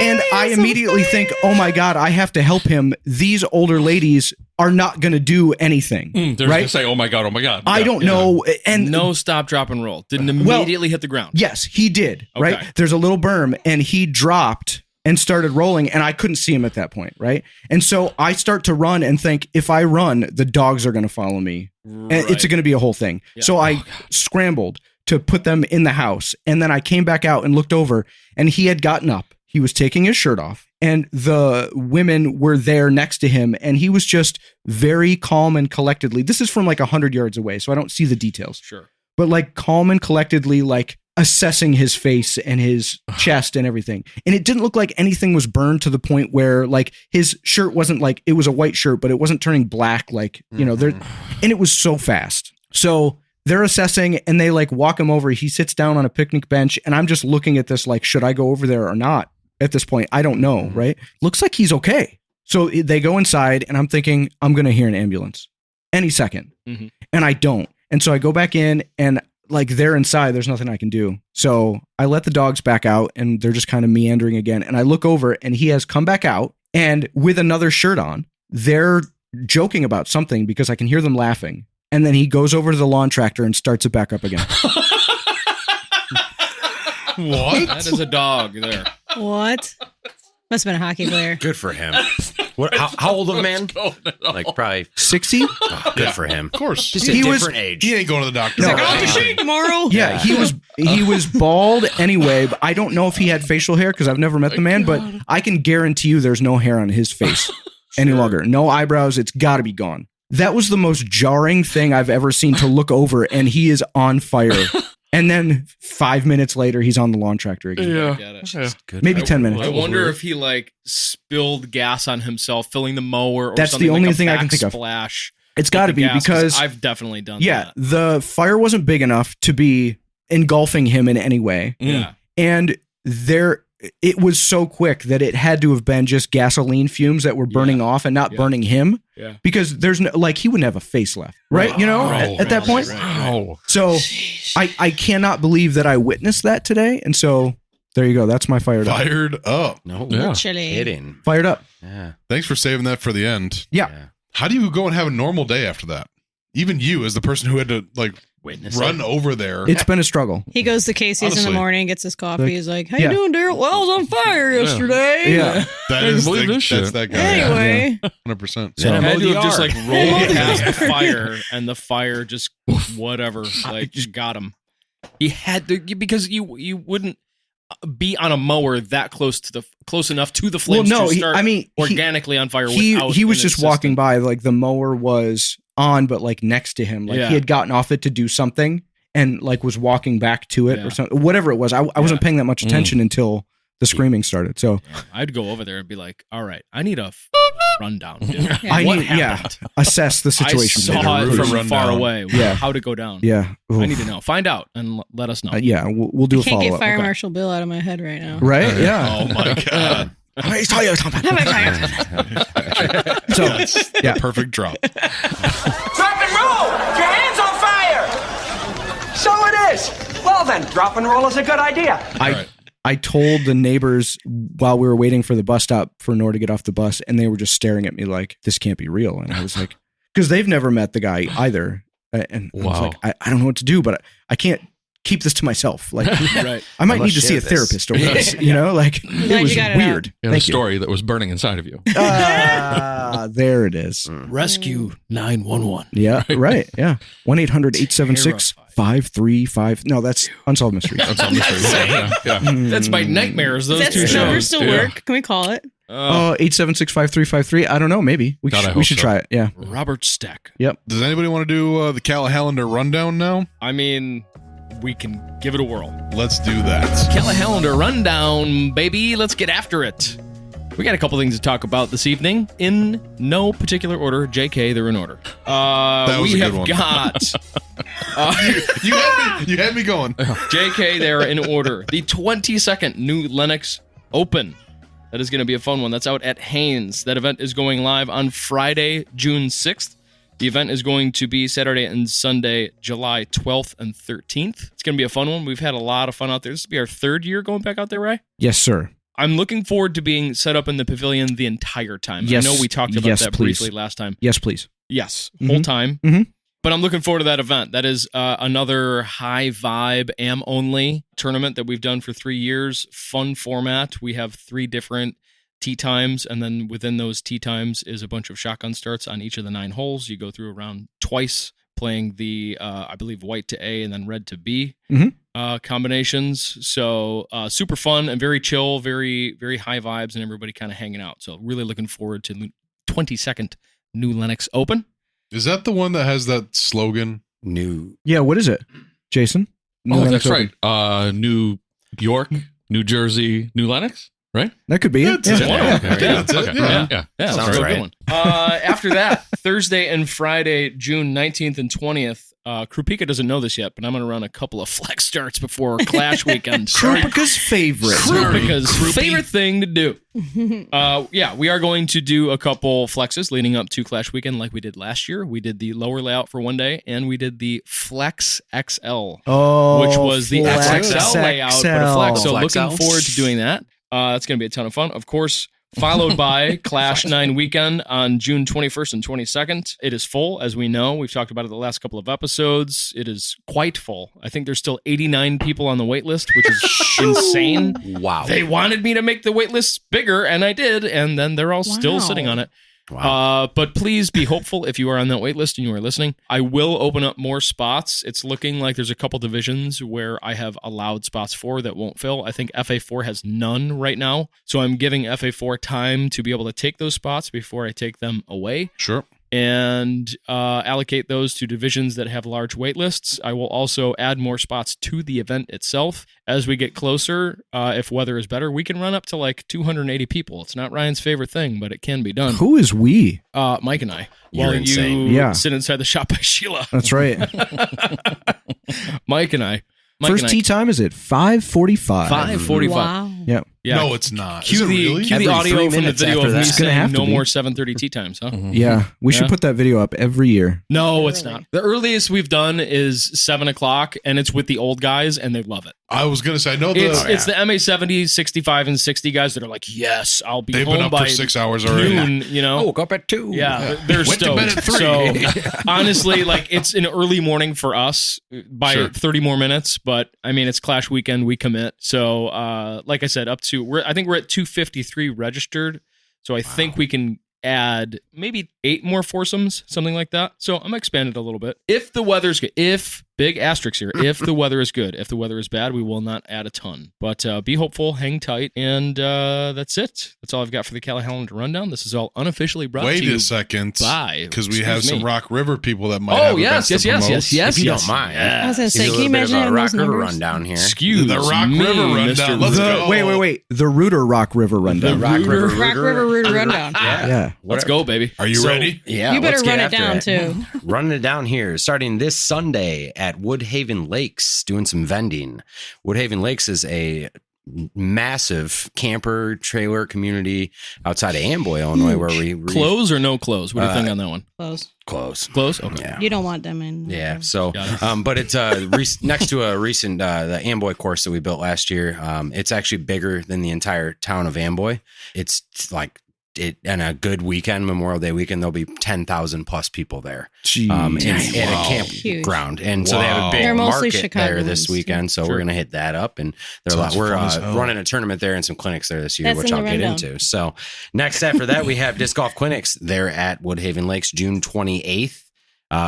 And I immediately think, oh my God, I have to help him. These older ladies are not going to do anything. They're going right? to say, oh my God, oh my God. I don't know. And No stop, drop, and roll. Didn't immediately hit the ground. yes, he did. Okay. Right. There's a little berm and he dropped and started rolling and I couldn't see him at that point. Right. And so I start to run and think if I run, the dogs are going to follow me. And it's going to be a whole thing. Yeah. So I scrambled to put them in the house. And then I came back out and looked over and he had gotten up. He was taking his shirt off and the women were there next to him. And he was just very calm and collectedly. This is from like 100 yards away. So I don't see the details. Sure. But like calm and collectedly, like assessing his face and his chest and everything. And it didn't look like anything was burned to the point where like his shirt wasn't like, it was a white shirt, but it wasn't turning black. Like, you know, and it was so fast. So they're assessing and they like walk him over. He sits down on a picnic bench and I'm just looking at this like, should I go over there or not at this point? I don't know. Right. Looks like he's okay. So they go inside and I'm thinking I'm going to hear an ambulance any second. And I don't. And so I go back in and like they're inside, there's nothing I can do. So I let the dogs back out and they're just kind of meandering again. And I look over and he has come back out and with another shirt on, they're joking about something because I can hear them laughing. And then he goes over to the lawn tractor and starts it back up again. What? That is a dog there. What? Must have been a hockey player. Good for him. What? How old of a man? Like probably 60? oh, good for him. Of course. Just a He was- different age. He ain't going to the doctor. No. Like, I'll have to shave tomorrow. Yeah, he was bald anyway, but I don't know if he had facial hair because I've never met the man, but I can guarantee you there's no hair on his face any longer. No eyebrows. It's got to be gone. That was the most jarring thing I've ever seen to look over and he is on fire. And then 5 minutes later, he's on the lawn tractor again. I get it. Yeah. Good Maybe for 10 him. minutes. I wonder if he like spilled gas on himself, filling the mower, or That's something the only like a thing I can think of. Splash. It's got to be because I've definitely done yeah, that. the fire wasn't big enough to be engulfing him in any way. Yeah. And it was so quick that it had to have been just gasoline fumes that were burning off and not burning him. Yeah. Because there's no, like, he wouldn't have a face left, right? You know, Right, at that point. Wow. So I cannot believe that I witnessed that today. And so there you go. That's my fired up. Fired up. No Yeah. Chili. kidding. Fired up. Yeah. Thanks for saving that for the end. Yeah. How do you go and have a normal day after that? Even you, as the person who had to like Witness run it. over there. It's been a struggle. He goes to Casey's in Honestly. the morning, gets his coffee. Like, He's like, "How yeah. you doing, Daryl? Well, I was on fire yesterday." Yeah. That is believe this that's shit. that guy. Anyway, 100%. So- Had to have just ODR. like rolled past the fire, and the fire just whatever, like just got him. He had to because you wouldn't be on a mower that close enough to the flames Well, no, to start he organically on fire. he without was an just walking assistant. by, like the mower was on, but like next to him, like Yeah. he had gotten off it to do something and like was walking back to it Yeah. or something, whatever it was. I wasn't paying that much attention until the screaming started. So Yeah, I'd go over there and be like, "All right, I need a rundown. Dude. Yeah. What I need, happened? assess the I situation. saw it Reuter from far rundown. away. Yeah. How'd it go down? Yeah. I need to know. Find out and let us know. Yeah, we'll do a can't follow get up. Fire Marshal Bill out of my head right now. Right? Yeah. Oh my god. So yeah, Perfect drop. Drop and roll! Your hand's on fire! So it is! Well then, drop and roll is a good idea. I told the neighbors while we were waiting for the bus stop for Nora to get off the bus, and they were just staring at me like, this can't be real. And I was like, because they've never met the guy either. And I was Wow. like, I don't know what to do, but I can't keep this to myself. Like, Right. I might I need must to see share a this. therapist over this. You know, like Glad it was you got it out. weird. You had a Thank you. story that was burning inside of you. There it is. Rescue 911. Yeah, right. Yeah. 1-800-876-5355. No, that's Unsolved Mysteries. That's all mystery. Yeah. That's my nightmares. Those Does two that number shows. still Yeah. work? Can we call it? 876-5353. I don't know. Maybe we God, I should, hope should so. try it. Yeah. Robert Stack. Does anybody want to do the Callahallander rundown now? I mean, we can give it a whirl. Let's do that. Callahallander rundown, baby. Let's get after it. We got a couple things to talk about this evening in no particular order. JK, they're in order. was We a have good one. got You had me going. JK, they're in order. The 22nd New Lennox Open. That is going to be a fun one. That's out at Haynes. That event is going live on Friday, June 6th. The event is going to be Saturday and Sunday, July 12th and 13th. It's going to be a fun one. We've had a lot of fun out there. This will be our third year going back out there, right? Yes, sir. I'm looking forward to being set up in the pavilion the entire time. Yes. I know we talked about Yes, that please. briefly last time. Yes, please. Yes, Mhm. whole time. Mhm. But I'm looking forward to that event. That is another high vibe, AM only tournament that we've done for 3 years. Fun format. We have 3 different tee times, and then within those tee times is a bunch of shotgun starts on each of the 9 holes. You go through a round twice, playing the, I believe, white to A and then red to B Mhm. combinations. So super fun and very chill, very, very high vibes, and everybody kind of hanging out. So really looking forward to the 22nd New Lennox Open. Is that the one that has that slogan? New. Yeah, what is it, Jason? New Oh, Lennox that's Open. right. New York, New Jersey, New Lennox, right? That could be it. That's Yeah. it. Yeah. That's it. Okay. Yeah. Yeah. Yeah, Sounds that's a right. good one. After that, Thursday and Friday, June 19th and 20th. Krupika doesn't know this yet, but I'm going to run a couple of flex starts before Clash weekend. Krupika's favorite. Krupika's favorite thing to do. Yeah, we are going to do a couple flexes leading up to Clash weekend like we did last year. We did the lower layout for one day, and we did the Flex XL. Oh, Which was the Flex XXL layout, but a flex. So Flex looking L. forward to doing that. That's going to be a ton of fun. Of course, followed by Clash 9 weekend on June 21st and 22nd. It is full, as we know. We've talked about it the last couple of episodes. It is quite full. I think there's still 89 people on the wait list, which is insane. Wow. They wanted me to make the wait list bigger, and I did, and then they're all still Wow. sitting on it. Wow. But please be hopeful if you are on that wait list and you are listening. I will open up more spots. It's looking like there's a couple divisions where I have allowed spots for that won't fill. I think FA4 has none right now. So I'm giving FA4 time to be able to take those spots before I take them away Sure. and allocate those to divisions that have large wait lists. I will also add more spots to the event itself. As we get closer, if weather is better, we can run up to like 280 people. It's not Ryan's favorite thing, but it can be done. Who is we? Mike and I. You're While insane. you Yeah. sit inside the shop by Sheila. That's right. Mike and I. First tee time is at 5:45. 5:45. Wow. Yeah. Yeah. No, it's not. Cue Is it the really? cue the Every 3 audio from the minutes video after of that. me It's gonna saying have to no be. more 7:30 tee times, huh? Yeah. We Yeah. should put that video up every year. No, it's Really? not. The earliest we've done is 7:00, and it's with the old guys, and they love it. I was gonna say I know the It's the MA 70, 65, and 60 guys that are like, yes, I'll be they've home been up by for 6 hours already. noon, you know? Woke up at 2. Yeah, they're Went to bed stoked. at 3. So honestly, like it's an early morning for us by Sure. 30 more minutes, but I mean it's Clash weekend, we commit. So like I said, I think we're at 253 registered. So I think we can add maybe 8 more foursomes, something like that. So I'm expanded a little bit. If the weather's good, if big asterisks here, if the weather is good, if the weather is bad, we will not add a ton. But be hopeful, hang tight, and that's it. That's all I've got for the Callahallander rundown. This is all unofficially brought Wait to you a second, by because we excuse have some me. Rock River people that might. Oh have yes, events yes, to yes, promote. yes, If you yes. don't mind. I was gonna say, Give can you a little bit imagine of a having Rock those River numbers? rundown here. Excuse The Rock me, River rundown. Mr. Let's Reuter. go. Wait. The Reuter Rock River The rundown. Rock River Rock River Rooter rundown. Yeah. Let's go, baby. Are you So, ready? Yeah. You better let's get run it after down too. Running it down here, starting this Sunday at Woodhaven Lakes, doing some vending. Woodhaven Lakes is a massive camper trailer community outside of Amboy, Illinois, where we Close or no close? What do you think on that one? Close. close. Close? Okay. Yeah. You don't want them in. Yeah. So, Got it. but it's next to a recent the Amboy course that we built last year. It's actually bigger than the entire town of Amboy. It's like on a good weekend, Memorial Day weekend, there'll be 10,000 plus people there. Jeez. In a Huge. campground. And so they have a big They're mostly market there Chicagoans, this weekend. So Sure. we're going to hit that up. And Sounds we're fun as hell. running a tournament there and some clinics there this year, That's which in I'll the get rundown. into. So next after that, we have disc golf clinics there at Woodhaven Lakes, June 28th.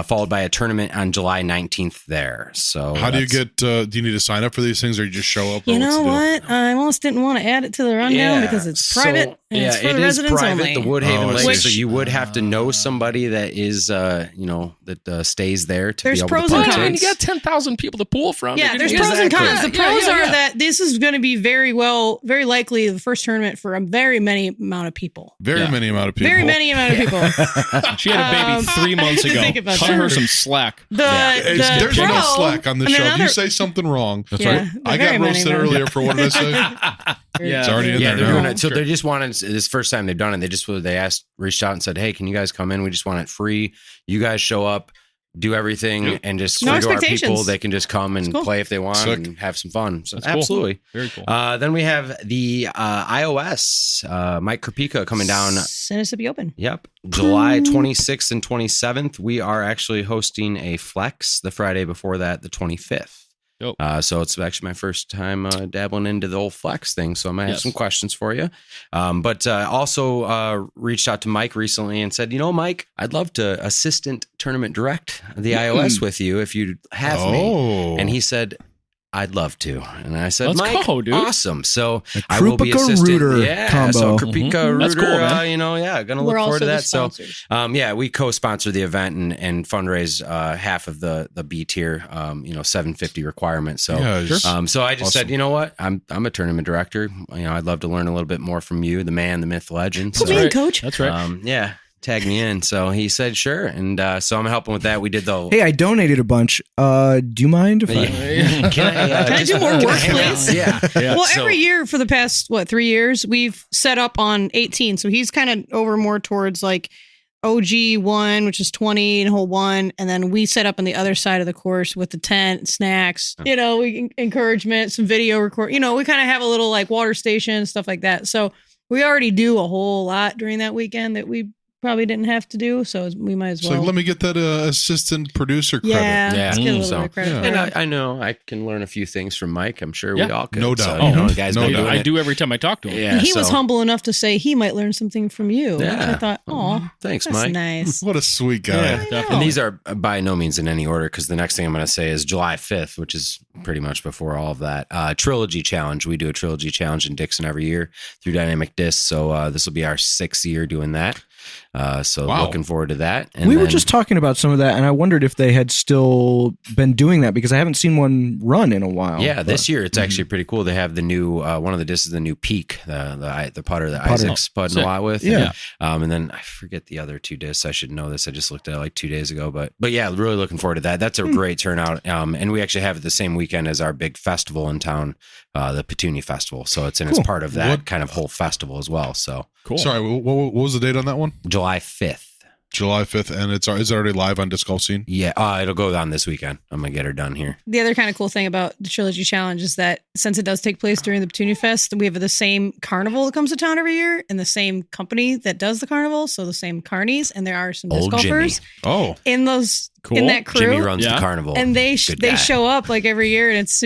Followed by a tournament on July 19th there. So How do you that's- get? Do you need to sign up for these things, or you just show up? Or You what's know the deal? what? I almost didn't want to add it to the rundown because it's private and it's for it the is residents private. only. The Woodhaven Oh, I Lakes, see. so you would have to know somebody that is, that stays there to There's be able pros to and partake. cons. And you got 10,000 people to pull from. Yeah, They're there's gonna- pros and cons. The Yeah, pros yeah, are yeah. that this is going to be very likely the first tournament for a very many amount of people. Very many amount of people. Very many amount of people. She had a baby 3 months ago. Think about Cut that. her some slack. There's no slack on the and show. If you another- say something wrong, That's Yeah, right. I very got many roasted amount of earlier for what did I say? Yeah. It's already in Yeah, there they're now. doing it. So they just wanted this first time they've done it. They reached out and said, "Hey, can you guys come in? We just want it free. You guys show up, do everything, and just No free to our expectations. people. They can just come and cool. play if they want Sick. and have some fun." So That's cool. absolutely. Very cool. Then we have the iOS Mike Krapika coming down. Mississippi Open. Yep, July 26th and 27th. We are actually hosting a flex the Friday before that, the 25th. Dope. So it's actually my first time dabbling into the whole flex thing. So I might have Yes. some questions for you. But also reached out to Mike recently and said, Mike, I'd love to assistant tournament direct the iOS with you if you'd have me. Oh, And he said, I'd love to. And I said, Let's Mike, go, dude. awesome. So I will be Krupika assistant. Reuter Yeah. combo. So Krupika Reuter, That's cool, man. going to look We're forward also to the that. So sponsors. we co-sponsor the event and fundraise half of the B tier, $750 requirement. So, Yeah, so I just said, Awesome. you know what? I'm a tournament director. I'd love to learn a little bit more from you, the man, the myth, legend. Put So, me in, right. coach. That's right. tag me in. So he said, sure. And so I'm helping with that. We did the. Hey, I donated a bunch. Do you mind if I? Can I do more work, please? Yeah. Yeah. Well, So- every year for the past 3 years, we've set up on 18. So he's kind of over more towards like OG 1, which is 20 and hole 1, and then we set up on the other side of the course with the tent, snacks, we encouragement, some video record. We kind of have a little like water station, stuff like that. So we already do a whole lot during that weekend that we probably didn't have to do. So we might as So well. let me get that assistant producer credit. yeah, let's get a little So- bit of credit. Yeah. for And it. I know I can learn a few things from Mike. I'm sure Yeah. we all could. No doubt. So, Oh, the guys no been doubt. doing I it. do every time I talk to him. Yeah, And he was so- humble enough to say he might learn something from you. Which Yeah. I thought, oh, Thanks, that's Mike. nice. What a sweet guy. Yeah, I know. definitely. And these are by no means in any order because the next thing I'm going to say is July 5th, which is pretty much before all of that. Trilogy Challenge. We do a Trilogy Challenge in Dixon every year through Dynamic Disc. So this will be our 6th year doing that. So Wow. looking forward to that. And We were then- just talking about some of that, and I wondered if they had still been doing that because I haven't seen one run in a while. Yeah, But- this year it's actually pretty cool. They have the new one of the discs is the new Peak, the putter that Putter. Isaac's putting Sick. a lot with. Yeah. And then I forget the other two discs. I should know this. I just looked at it like 2 days ago. But yeah, really looking forward to that. That's a great turnout. And we actually have it the same weekend as our big festival in town, the Petunia Festival. So it's Cool. part of that What- kind of whole festival as well. So Cool. Sorry, what was the date on that one? July 5th. July 5th, and is it already live on Disc Golf Scene? Yeah, it'll go on this weekend. I'm gonna get her done here. The other kind of cool thing about the Trilogy Challenge is that since it does take place during the Petunia Fest, we have the same carnival that comes to town every year and the same company that does the carnival. So the same carnies, and there are some disc Old golfers Oh, in those Cool. in that crew. Jimmy runs Yeah. the carnival, and they Good guy. show up like every year, and it's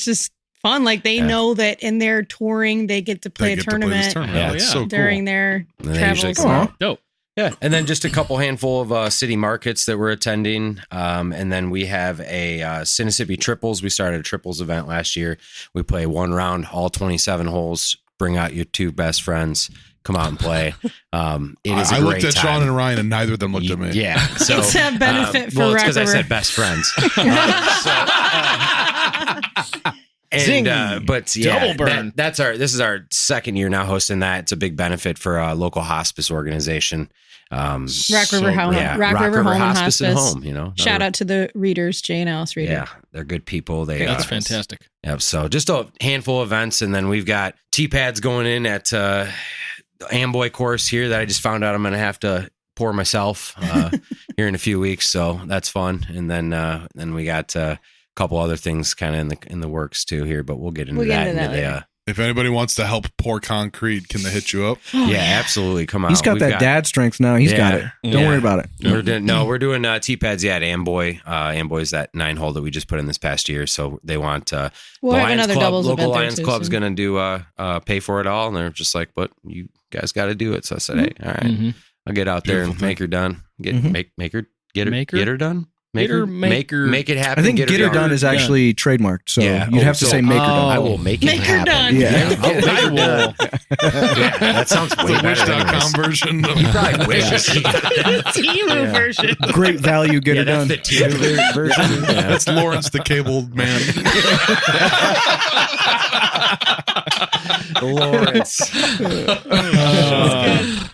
just fun. Like they Yeah. know that in their touring they get to play they a get to play this tournament tournament. Yeah. That's Yeah. so cool. during their And they usually travels. come out. Dope. Yeah, and then just a couple handful of city markets that we're attending, and then we have a Mississippi Triples. We started a Triples event last year. We play one round, all 27 holes. Bring out your two best friends. Come out and play. It is a I great looked at time. Sean and Ryan, and neither of them looked at me. Yeah, so It's a benefit for well, it's Rock because I River. said best friends. Zing. But yeah, Double burn. this is our second year now hosting that. It's a big benefit for a local hospice organization. Rock So River Home, great. Yeah, Rock River Home and Hospice Hospice. and Home. Shout out to the readers, Jay and Alice Reader. Yeah, they're good people. They That's fantastic. Yep. So just a handful of events, and then we've got T-pads going in at the Amboy course here that I just found out I'm going to have to pour myself here in a few weeks. So that's fun. And then we got a couple other things kind of in the works too here, but we'll get into We'll get that into that into later. If anybody wants to help pour concrete, can they hit you up? Yeah, absolutely. Come on. He's got that dad strength now. He's got it. Don't worry about it. We're doing T-pads, at Amboy. Amboy's that 9-hole that we just put in this past year. So they want We'll have another doubles local event there Lions too Club's soon. going to do pay for it all. And they're just like, but you guys got to do it. So I said, hey, all right, I'll get out there and Beautiful make her done. Get her done. Make it happen. I think get her done is actually trademarked. So you'd have to say make her done. I will make Make her done. Yeah. I will. That sounds way The better. Wish.com version. He probably wishes. Timu version. Great value, get her done. That's the Timu version. Yeah. That's Lawrence the Cabled Man. Lawrence.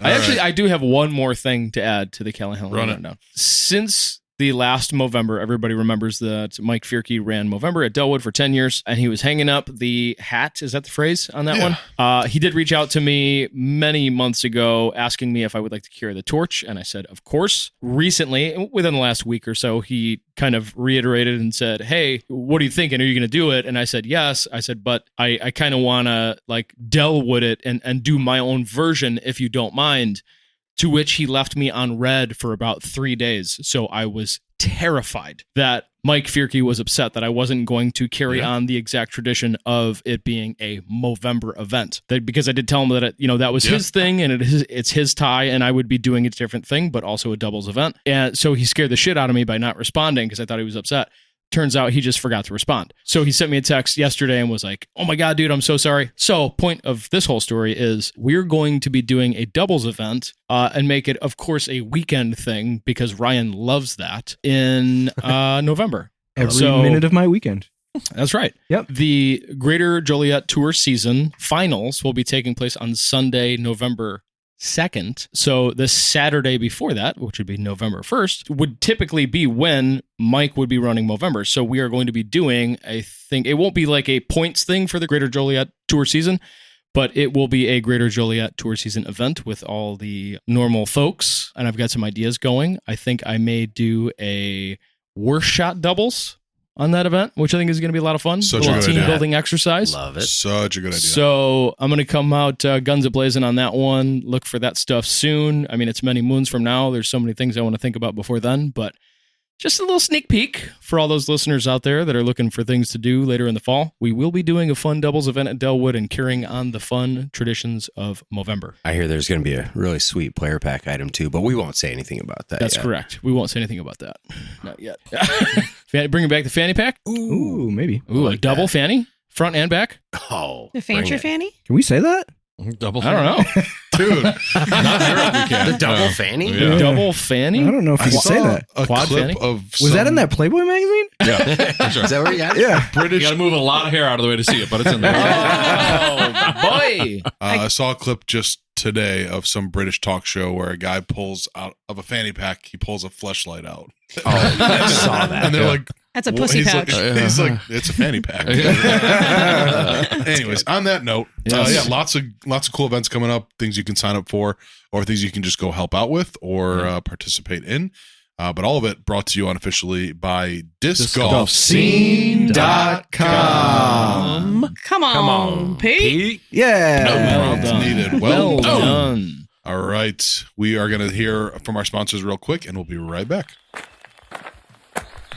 I do have one more thing to add to the Callahan Run it. rundown. Since the last Movember, everybody remembers that Mike Fierke ran Movember at Delwood for 10 years, and he was hanging up the hat. Is that the phrase on that one? He did reach out to me many months ago asking me if I would like to carry the torch, and I said, of course. Recently, within the last week or so, he kind of reiterated and said, hey, what are you thinking? Are you going to do it? And I said, yes. I said, but I kind of want to like Delwood it and do my own version if you don't mind. To which he left me on red for about 3 days. So I was terrified that Mike Fierke was upset that I wasn't going to carry on the exact tradition of it being a Movember event. Because I did tell him that that was his thing and it's his tie, and I would be doing a different thing, but also a doubles event. And so he scared the shit out of me by not responding because I thought he was upset. Turns out he just forgot to respond. So he sent me a text yesterday and was like, oh my God, dude, I'm so sorry. So point of this whole story is we're going to be doing a doubles event and make it, of course, a weekend thing because Ryan loves that in November. Every minute of my weekend. That's right. Yep. The Greater Joliet Tour Season finals will be taking place on Sunday, November 2nd. So the Saturday before that, which would be November 1st, would typically be when Mike would be running Movember. So we are going to be doing, I think, it won't be like a points thing for the Greater Joliet Tour Season, but it will be a Greater Joliet Tour Season event with all the normal folks. And I've got some ideas going. I think I may do a worst shot doubles on that event, which I think is going to be a lot of fun. Such a a little good team idea. building exercise. Love it. Such a good idea. So I'm going to come out guns a-blazing on that one. Look for that stuff soon. I mean, it's many moons from now. There's so many things I want to think about before then, but just a little sneak peek for all those listeners out there that are looking for things to do later in the fall. We will be doing a fun doubles event at Delwood and carrying on the fun traditions of Movember. I hear there's going to be a really sweet player pack item too, but we won't say anything about that. That's yet. correct. We won't say anything about that. Not yet. Bringing back the fanny pack. Ooh, maybe. Ooh, like a double that. fanny, front and back. Oh, The bring fancy it. fanny? Can we say that? Double. I don't know. Dude, not here we can. The double fanny? Yeah. Double fanny. I don't know if I you can saw say that. a Quad clip fanny? of Was that in that Playboy magazine? Yeah, for sure. Is that where you got it? Yeah. You British. got to move a lot of hair out of the way to see it, but it's in there. Oh boy! I saw a clip just today of some British talk show where a guy pulls out of a fanny pack. He pulls a fleshlight out, Oh, I saw that. and they're like, That's a "Well," pussy he's pouch. Like, he's like, it's a fanny pack. Anyways, on that note, Yes. lots of cool events coming up. Things you can sign up for, or things you can just go help out with, or participate in. But all of it brought to you unofficially by discgolfscene.com. Come on, Pete. Yeah. Well It's done. needed. Well done. done. All right. We are going to hear from our sponsors real quick, and we'll be right back.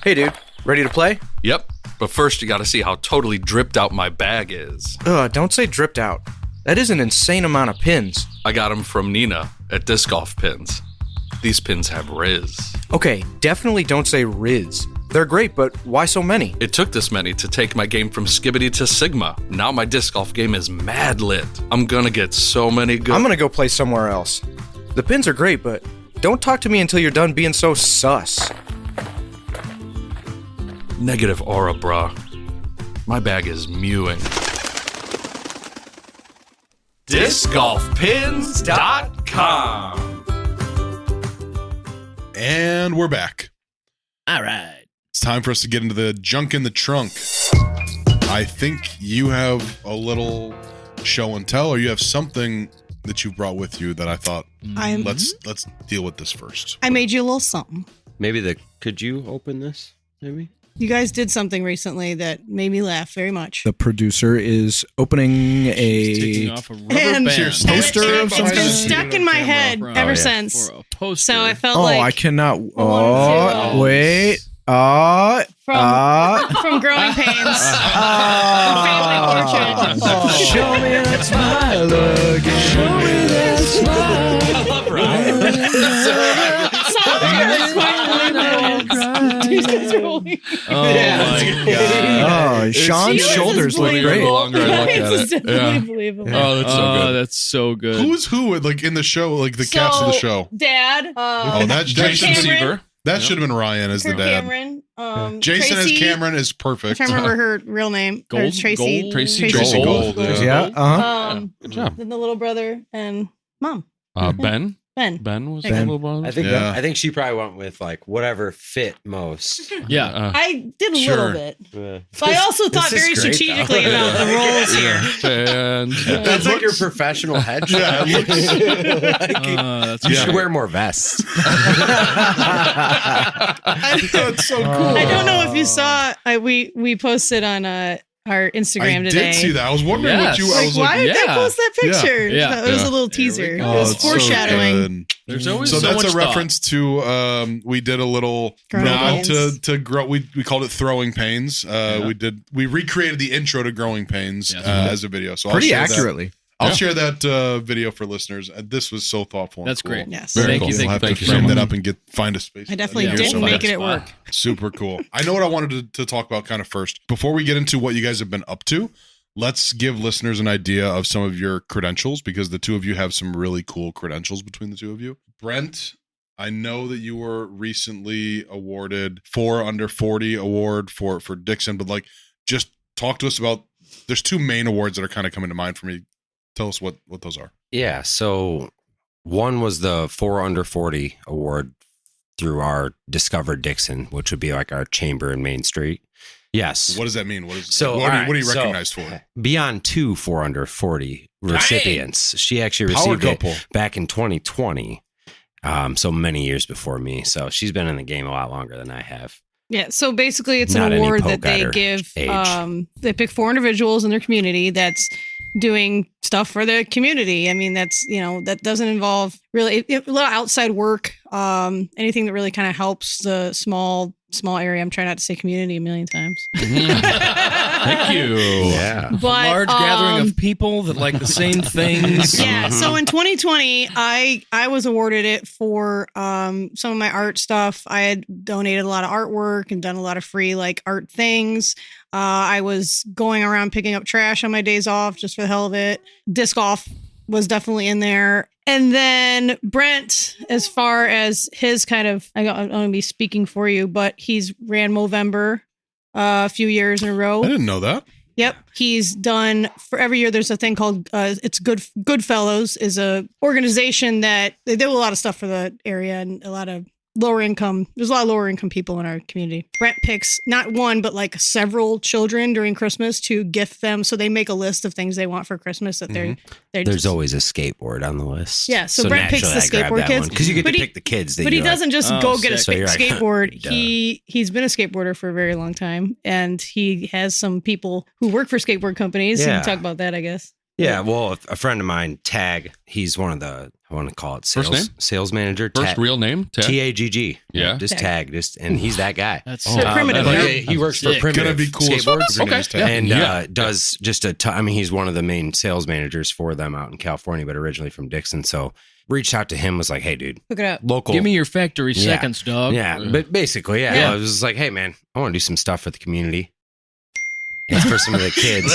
Hey, dude. Ready to play? Yep. But first, you got to see how totally dripped out my bag is. Ugh, don't say dripped out. That is an insane amount of pins. I got them from Nina at Disc Golf Pins. These pins have Riz. Okay, definitely don't say Riz. They're great, but why so many? It took this many to take my game from Skibbity to Sigma. Now my disc golf game is mad lit. I'm gonna get so many good... I'm gonna go play somewhere else. The pins are great, but don't talk to me until you're done being so sus. Negative aura, bruh. My bag is mewing. DiscGolfPins.com. And we're back. All right. It's time for us to get into the junk in the trunk. I think you have a little show and tell, or you have something that you brought with you that I thought let's deal with this first. I made you a little something. Maybe could you open this? Maybe? You guys did something recently that made me laugh very much. The producer is opening Taking a off a rubber And band. Cheers. poster of It's some been kind. stuck in my head ever since. For a poster. So I felt Oh, like I cannot. wanted Oh, to, wait. from Growing Pains, family portrait. Show me that smile again. Show me that smile. I love Ryan. Oh my god. Oh, Sean's shoulders look believable. great. The longer I look at This is it. definitely Yeah. believable. Oh, that's so good. That's so good. Who's who like in the show, like the cast of the show? Dad. Oh, that's Jason Jason. Cameron. Seaver. That should have been Ryan as the Kurt dad. Cameron. Jason Tracy, as Cameron is I'm perfect. trying to remember her real name. Gold? Or Tracy. Gold? Tracy Tracy Gold, yeah. Yeah. Good job. Then the little brother and mom. Ben. Ben. Ben was Ben. the little brother. I think she probably went with like whatever fit most. Yeah. I did a Sure. little bit. But I also thought This is very great, strategically though. about the roles here. And That's like your professional headshot. Yeah, it That's You Yeah. should wear more vests. That's so cool. I don't know if you saw. We posted on our Instagram I today. did see that. I was wondering Yes. what you. I Like, was why like, did they yeah. post that picture? Yeah. It was Yeah. a little There we teaser. It go. was it's so foreshadowing. good. There's always So so that's much a reference to we did a little Growing nod Pains. to grow. We called it Throwing Pains. We recreated the intro to Growing Pains Yes. as a video. So Pretty I'll share accurately. I'll share that video for listeners. This was so thoughtful. And That's cool. great. Yes. Very Thank cool. you, We'll have thank to you so frame that much. up and find a space. I definitely Yeah, didn't somewhere. make it at work. Super cool. I know what I wanted to talk about kind of first. Before we get into what you guys have been up to, let's give listeners an idea of some of your credentials because the two of you have some really cool credentials between the two of you. Brent, I know that you were recently awarded 4 Under 40 award for Dixon, but like just talk to us about, there's 2 main awards that are kind of coming to mind for me. Tell us what those are. Yeah. So one was the 4 Under 40 award through our Discovered Dixon, which would be like our chamber in Main Street. Yes. What does that mean? What are all you right, recognized for? Beyond 2 4 Under 40 recipients. She actually Power received it couple. back in 2020. So many years before me. So she's been in the game a lot longer than I have. Yeah, so basically it's Not an any award poke that they at her give. age. They pick 4 individuals in their community that's doing stuff for the community. I mean, that's, that doesn't involve really a lot of outside work, anything that really kind of helps the small area. I'm trying not to say community a million times. thank you. Yeah. But Large gathering of people that like the same things. yeah, so in 2020, I was awarded it for some of my art stuff. I had donated a lot of artwork and done a lot of free like art things. I was going around picking up trash on my days off just for the hell of it. Disc golf was definitely in there. And then Brent, as far as his kind of, I'm going to be speaking for you, but he's ran Movember a few years in a row. I didn't know that. Yep. He's done for every year. There's a thing called it's Goodfellows is a organization that they do a lot of stuff for the area and a lot of lower income. There's a lot of lower income people in our community. Brent picks not one, but like several children during Christmas to gift them. So they make a list of things they want for Christmas that they're There's just, always a skateboard on the list. Yeah, so Brent picks the skateboard kids. Because you get But to he- pick the kids. That But he you're like, doesn't just oh, go get a sick. So you're like, skateboard. duh. He's been a skateboarder for a very long time, and he has some people who work for skateboard companies. Yeah. And talk about that, I guess. Yeah, well, a friend of mine, Tag, he's one of the, I want to call it First name? sales manager. First real name? Ted? Tagg. Yeah. Just Tag. Tag. And he's that guy. That's So primitive. But right? he works for Sick. Primitive Gonna be cool. Skateboards. Okay. Yeah. And Yeah. does just a ton. I mean, he's one of the main sales managers for them out in California, but originally from Dixon. So reached out to him, was like, hey, dude, Look it up. local. Give me your factory Yeah. seconds, dog. Yeah, but basically, yeah. I was just like, hey, man, I want to do some stuff for the community. It's for some of the kids.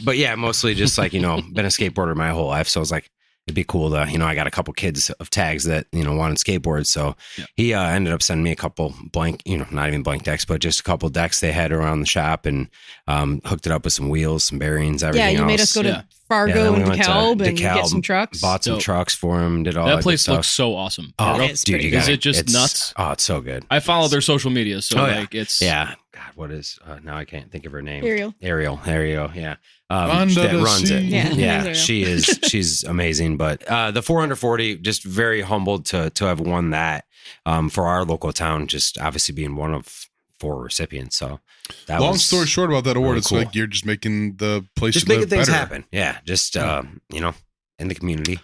But yeah, mostly just like, been a skateboarder my whole life. So I was like, it'd be cool to, I got a couple kids of Tags that, wanted skateboards. So he ended up sending me a couple blank, not even blank decks, but just a couple decks they had around the shop and hooked it up with some wheels, some bearings, everything Yeah, you else. made us go to Yeah. Fargo then we and went to DeKalb and DeKalb, get some trucks. Bought some Dope. trucks for him, did all That that place good looks stuff. so awesome. Oh, It's dude, pretty you good. got Is it just nuts? Oh, it's so good. I follow their social media, so Oh, yeah. like it's Yeah. God, what is now I can't think of her name. Ariel. There you go. Yeah. Under That the runs it. sea. Yeah. Yeah, she's amazing. But the 440, just very humbled to have won that for our local town, just obviously being one of 4 recipients. So that Long was story short about that award, really it's cool. like you're just making the place just you live making things better. happen. Yeah, just in the community.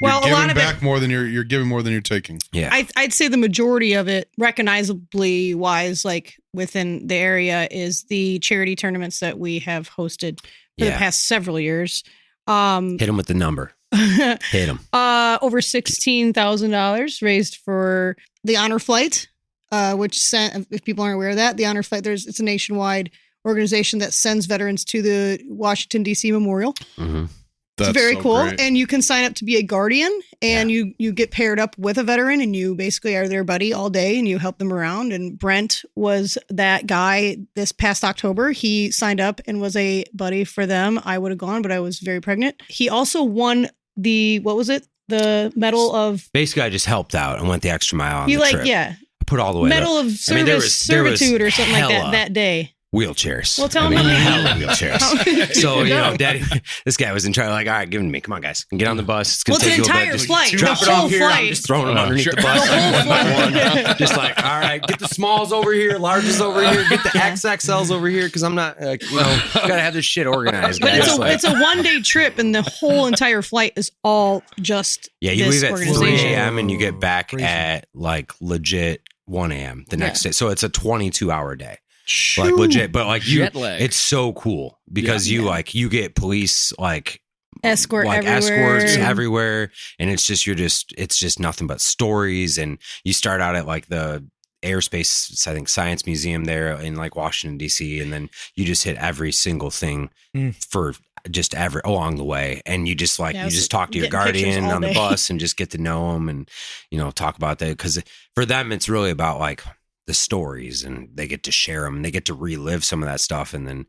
Well, You're a lot giving of back it, more than you're giving more than you're taking. Yeah. I'd say the majority of it, recognizably wise, like within the area, is the charity tournaments that we have hosted for the past several years. Hit them with the number. Hit them. Over $16,000 raised for the Honor Flight, which sent, if people aren't aware of that, the Honor Flight, it's a nationwide organization that sends veterans to the Washington, D.C. Memorial. Mm-hmm. It's That's very so cool. great. And you can sign up to be a guardian, and you get paired up with a veteran, and you basically are their buddy all day, and you help them around. And Brent was that guy this past October. He signed up and was a buddy for them. I would have gone, but I was very pregnant. He also won the Medal of... Basically, I just helped out and went the extra mile on You the trip. yeah. Put all the way. Medal of Servitude or something like hella that day. Wheelchairs. Well, tell him how many- hella wheelchairs. So, Go. Daddy, this guy was in charge. Like, all right, give them to me. Come on, guys. Get on the bus. It's Well, gonna it's take an you a bit. entire Just flight. Drop The it off whole here. I'm flight. just throwing them underneath Sure. the bus. The whole one by flight. one. Just like, all right, get the smalls over here, larges over here, get the XXLs over here, because I'm not, gotta have this shit organized. But guys. it's a one-day trip, and the whole entire flight is all just Yeah, you this leave at 3 organization. a.m. and you get back Crazy. at like legit 1 a.m. the next day. So it's a 22-hour day. Like legit, but like Jet lag. it's so cool because you get police Escort everywhere. escorts everywhere, and it's just nothing but stories. And you start out at like the airspace, I think, science museum there in like Washington D.C., and then you just hit every single thing for just along the way, and you just talk to your getting pictures guardian all on the day. bus and just get to know them and talk about that, because for them it's really about like the stories, and they get to share them and they get to relive some of that stuff, and then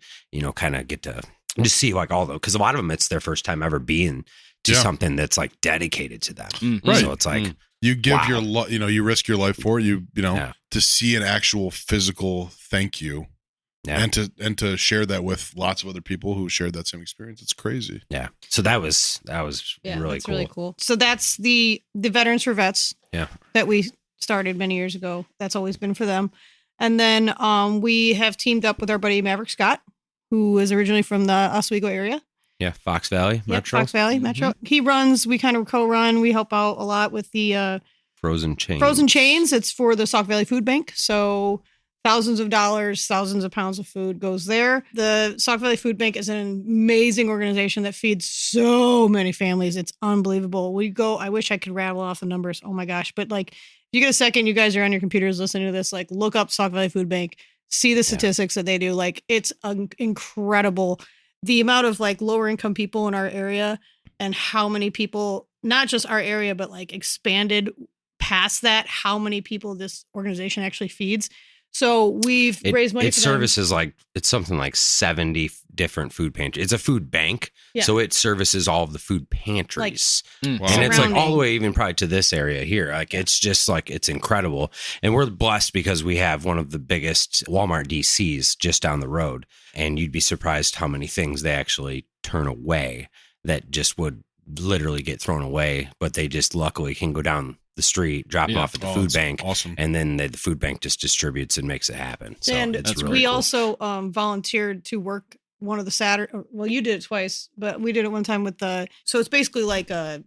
kind of get to just see like all the, because a lot of them it's their first time ever being to something that's like dedicated to them. Right. So it's like You give Wow. your you risk your life for it. Yeah. To see an actual physical thank you, Yeah. and to share that with lots of other people who shared that same experience. It's crazy. Yeah. So that was Yeah, really that's cool. really cool. So that's the Veterans for Vets Yeah. that we started many years ago. That's always been for them. And then we have teamed up with our buddy Maverick Scott, who is originally from the Oswego area. Yeah. Fox Valley Yep, Metro. Fox Valley Metro. We kind of co-run. We help out a lot with the Frozen Chains. Frozen Chains. It's for the Sauk Valley Food Bank. So thousands of dollars, thousands of pounds of food goes there. The Sauk Valley Food Bank is an amazing organization that feeds so many families. It's unbelievable. I wish I could rattle off the numbers. Oh my gosh. But like, if you get a second, you guys are on your computers listening to this, like look up Sauk Valley Food Bank, see the statistics that they do. Like it's incredible. The amount of like lower income people in our area and how many people, not just our area, but like expanded past that, how many people this organization actually feeds. So we've raised money It for them. services it's something like 70 different food pantries. It's a food bank. Yeah. So it services all of the food pantries. Wow. And it's like all the Surrounding. way even probably to this area here. Like it's just like, it's incredible. And we're blessed because we have one of the biggest Walmart DCs just down the road. And you'd be surprised how many things they actually turn away that just would literally get thrown away. But they just luckily can go down the street, drop them off at the food that's bank. Awesome. And then the food bank just distributes and makes it happen. So And it's really we cool. also volunteered to work one of the Saturday. Well, you did it twice, but we did it one time with so it's basically like a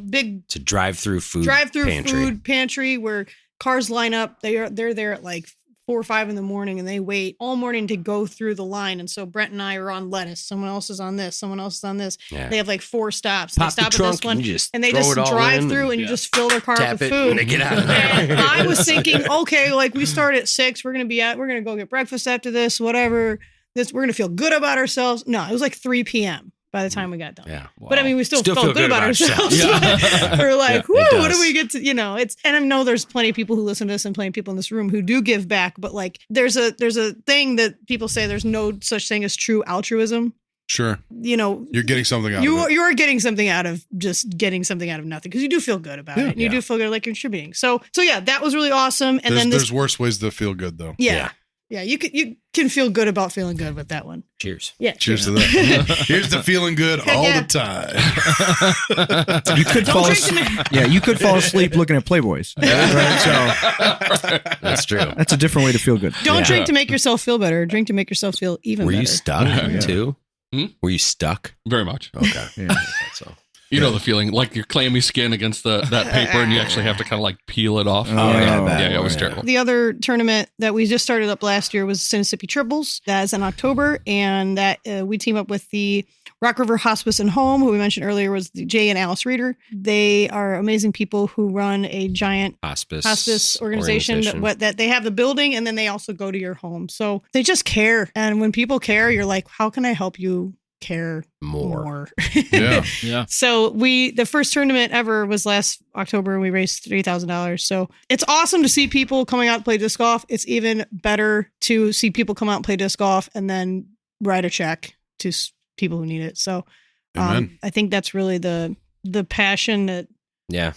big It's a drive-through food pantry. food pantry where cars line up. They're there at like 4 or 5 in the morning, and they wait all morning to go through the line. And so Brent and I are on lettuce. Someone else is on this. Someone else is on this. Yeah. They have like 4 stops. Pop they the stop at trunk this one, and you just and they throw just it all drive in through, and you just fill their car tap up with it food. and they get out of And there. I was thinking, okay, like we start at 6. We're gonna go get breakfast after this, whatever. We're gonna feel good about ourselves. No, it was like 3 p.m. by the time we got done. Yeah. But I mean, we still Still felt feel good about ourselves. Yeah. We're like, Yeah, it whoo, what do does. we get to, and I know there's plenty of people who listen to this and plenty of people in this room who do give back, but like there's a thing that people say there's no such thing as true altruism. Sure. You're getting something out of it. You are getting something out of just getting something out of nothing, because you do feel good about it. And you do feel good like contributing. So yeah, that was really awesome. And then There's worse ways to feel good though. yeah. Yeah, you can feel good about feeling good with that one. Cheers. Yeah. Cheers to that. Here's to feeling good all the time. You could Don't fall drink asleep. too Yeah, you could fall asleep looking at Playboys. Right? So That's true. that's a different way to feel good. Don't drink to make yourself feel better. Drink to make yourself feel even Were better. you stuck too? Hmm? Were you stuck? Very much. Okay. Yeah. So. You know the feeling, like your clammy skin against that paper, and you actually have to kind of like peel it off. Oh, yeah, yeah, it was terrible. The other tournament that we just started up last year was Mississippi Triples. That's in October, and that we team up with the Rock River Hospice and Home, who we mentioned earlier was the Jay and Alice Reuter. They are amazing people who run a giant hospice organization. That they have the building, and then they also go to your home. So they just care, and when people care, you're like, how can I help you care more? Yeah. Yeah. So the first tournament ever was last October, and we raised $3,000. So it's awesome to see people coming out to play disc golf. It's even better to see people come out and play disc golf and then write a check to people who need it. So Amen. I think that's really the passion that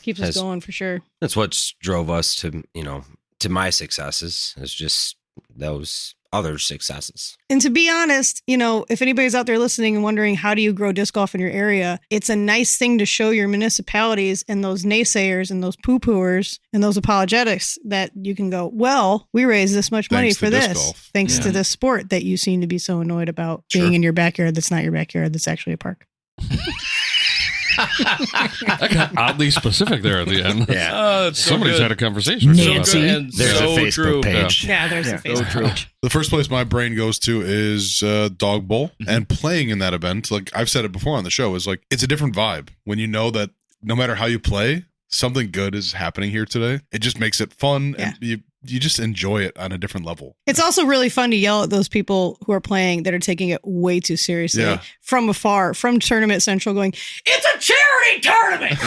keeps us that's- going for sure. That's what drove us to my successes. It's just those other successes. And to be honest, if anybody's out there listening and wondering how do you grow disc golf in your area, it's a nice thing to show your municipalities and those naysayers and those poo-pooers and those apologetics that you can go, well, we raised this much money Thanks to for disc this golf. thanks Yeah. to this sport that you seem to be so annoyed about Sure. being in your backyard that's not your backyard, that's actually a park. That got oddly specific there at the end. Yeah. That's so Somebody's good. had a conversation. or two about Nancy. that. And There's so a Facebook true. page. Yeah, there's Yeah. a Facebook page. The first place my brain goes to is Dog Bowl, and playing in that event, like I've said it before on the show, is like it's a different vibe when you know that no matter how you play, something good is happening here today. It just makes it fun, and you just enjoy it on a different level. It's also really fun to yell at those people who are playing that are taking it way too seriously Yeah. from afar, from Tournament Central going, it's a charity tournament.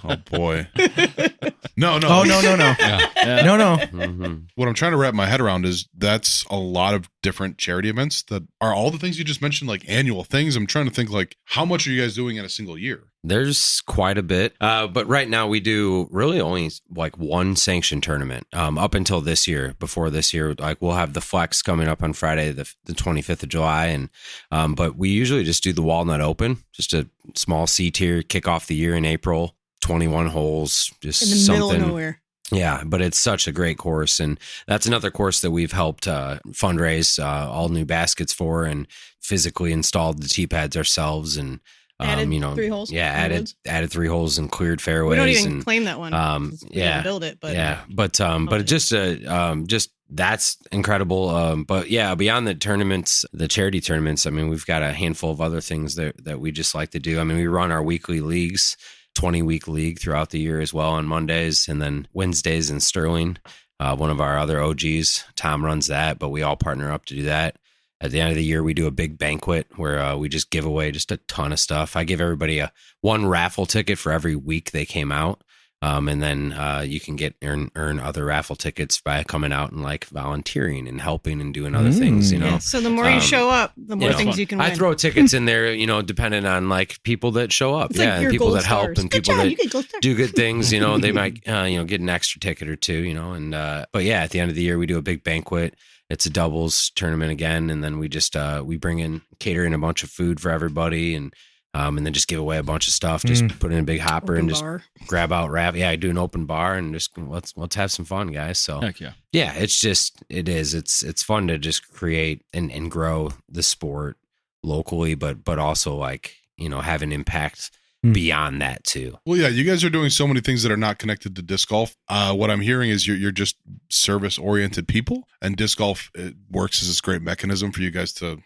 Oh boy. No. Oh no. No. Mm-hmm. What I'm trying to wrap my head around is that's a lot of different charity events that are all the things you just mentioned, like annual things. I'm trying to think like how much are you guys doing in a single year? There's quite a bit, but right now we do really only like one sanctioned tournament up until this year. Before this year, like we'll have the Flex coming up on Friday, the 25th of July, and but we usually just do the Walnut Open, just a small C tier, kick off the year in April, 21 holes, just In the something. middle of nowhere. Yeah, but it's such a great course, and that's another course that we've helped fundraise all new baskets for, and physically installed the tee pads ourselves, and Added 3 holes. yeah, in the woods. added 3 holes and cleared fairways. We don't even and, claim that one. We didn't build it, but but it just that's incredible. But yeah, beyond the tournaments, the charity tournaments, I mean, we've got a handful of other things that we just like to do. I mean, we run our weekly leagues, 20-week league throughout the year as well on Mondays, and then Wednesdays in Sterling. One of our other OGs, Tom, runs that, but we all partner up to do that. At the end of the year, we do a big banquet where we just give away just a ton of stuff. I give everybody one raffle ticket for every week they came out. And then you can earn other raffle tickets by coming out and like volunteering and helping and doing other things, you know. Yeah, so the more you show up, the more things you can win. I throw tickets in there, depending on like people that show up. It's like your and people gold that help stars. and Good people job, that you get gold stars. do good things, they might get an extra ticket or two, and but yeah, at the end of the year we do a big banquet. It's a doubles tournament again, and then we just we bring in catering a bunch of food for everybody, and then just give away a bunch of stuff. Just put in a big hopper Open and just bar. grab out wrap. Yeah, I do an open bar and just let's have some fun, guys. So Heck yeah. yeah, it's fun to just create and grow the sport locally, but also like have an impact beyond that too. Well, yeah, you guys are doing so many things that are not connected to disc golf. What I'm hearing is you're just service oriented people, and disc golf works as this great mechanism for you guys to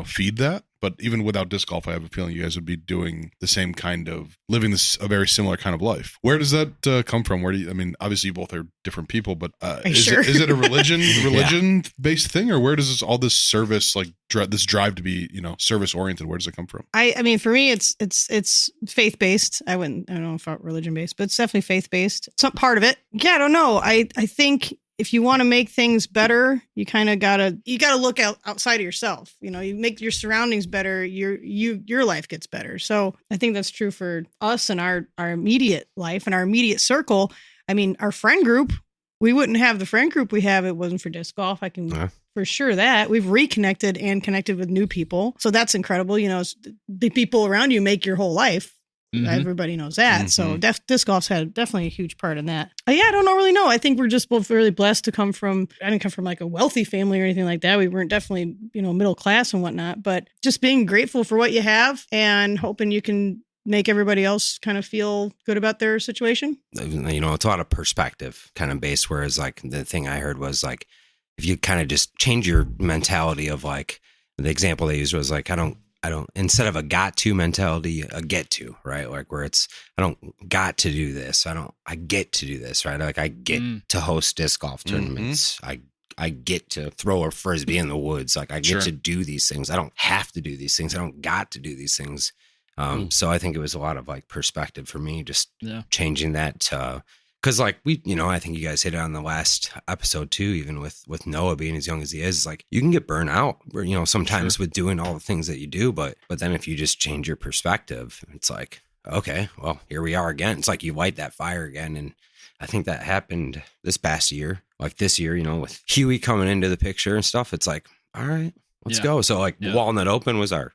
feed that. But even without disc golf, I have a feeling you guys would be doing the same kind of living a very similar kind of life. Where does that come from? Obviously you both are different people, but is it a religion based thing, or where does all this service this drive to be service oriented? Where does it come from? I mean, for me, it's faith based. I don't know about religion based, but it's definitely faith based. Some part of it. Yeah, I don't know. I think if you want to make things better, you kind of gotta look outside of yourself. You make your surroundings better, your life gets better. So I think that's true for us and our immediate life and our immediate circle. I mean, our friend group, we wouldn't have the friend group we have if it wasn't for disc golf. I can for sure that we've reconnected and connected with new people. So that's incredible. You know, the people around you make your whole life. Everybody knows that. So disc golf's had definitely a huge part in that. Yeah, I don't really know. I think we're just both really blessed to come from, I didn't come from like a wealthy family or anything like that. We weren't definitely, you know, middle class and whatnot, but just being grateful for what you have and hoping you can make everybody else kind of feel good about their situation. You know, it's a lot of perspective kind of based, whereas like the thing I heard was like, if you kind of just change your mentality of like, the example they used was like, I don't, instead of a got to mentality, a get to, right? Like where it's, I don't got to do this. I get to do this, right? Like I get to host disc golf tournaments. I get to throw a frisbee in the woods. Like I get to do these things. I don't have to do these things. I don't got to do these things. So I think it was a lot of like perspective for me, just changing that to, cause like I think you guys hit it on the last episode too, even with Noah being as young as he is, like you can get burnt out, sometimes with doing all the things that you do, but then if you just change your perspective, it's like, okay, well, here we are again. It's like you light that fire again. And I think that happened this past year, like this year, with Huey coming into the picture and stuff. It's like, all right, let's go. So like Walnut Open was our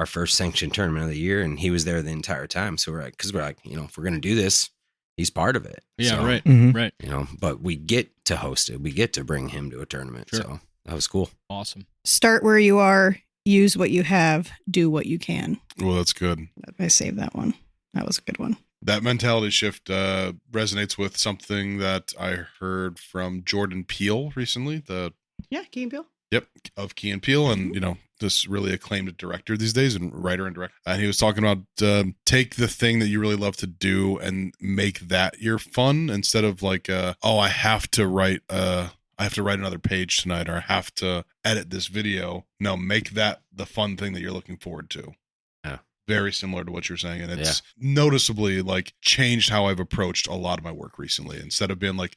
first sanctioned tournament of the year. And he was there the entire time. So we're like, if we're going to do this, he's part of it. Yeah, so, right. Right. But we get to host it. We get to bring him to a tournament. Sure. So that was cool. Awesome. Start where you are, use what you have, do what you can. Well, that's good. I saved that one. That was a good one. That mentality shift resonates with something that I heard from Jordan Peele recently. Key and Peele. Yep, of Key and Peele, and this really acclaimed director these days, and writer and director. And he was talking about take the thing that you really love to do and make that your fun, instead of like, I have to write another page tonight, or I have to edit this video. No, make that the fun thing that you're looking forward to. Yeah. Very similar to what you're saying, and it's noticeably like changed how I've approached a lot of my work recently. Instead of being like,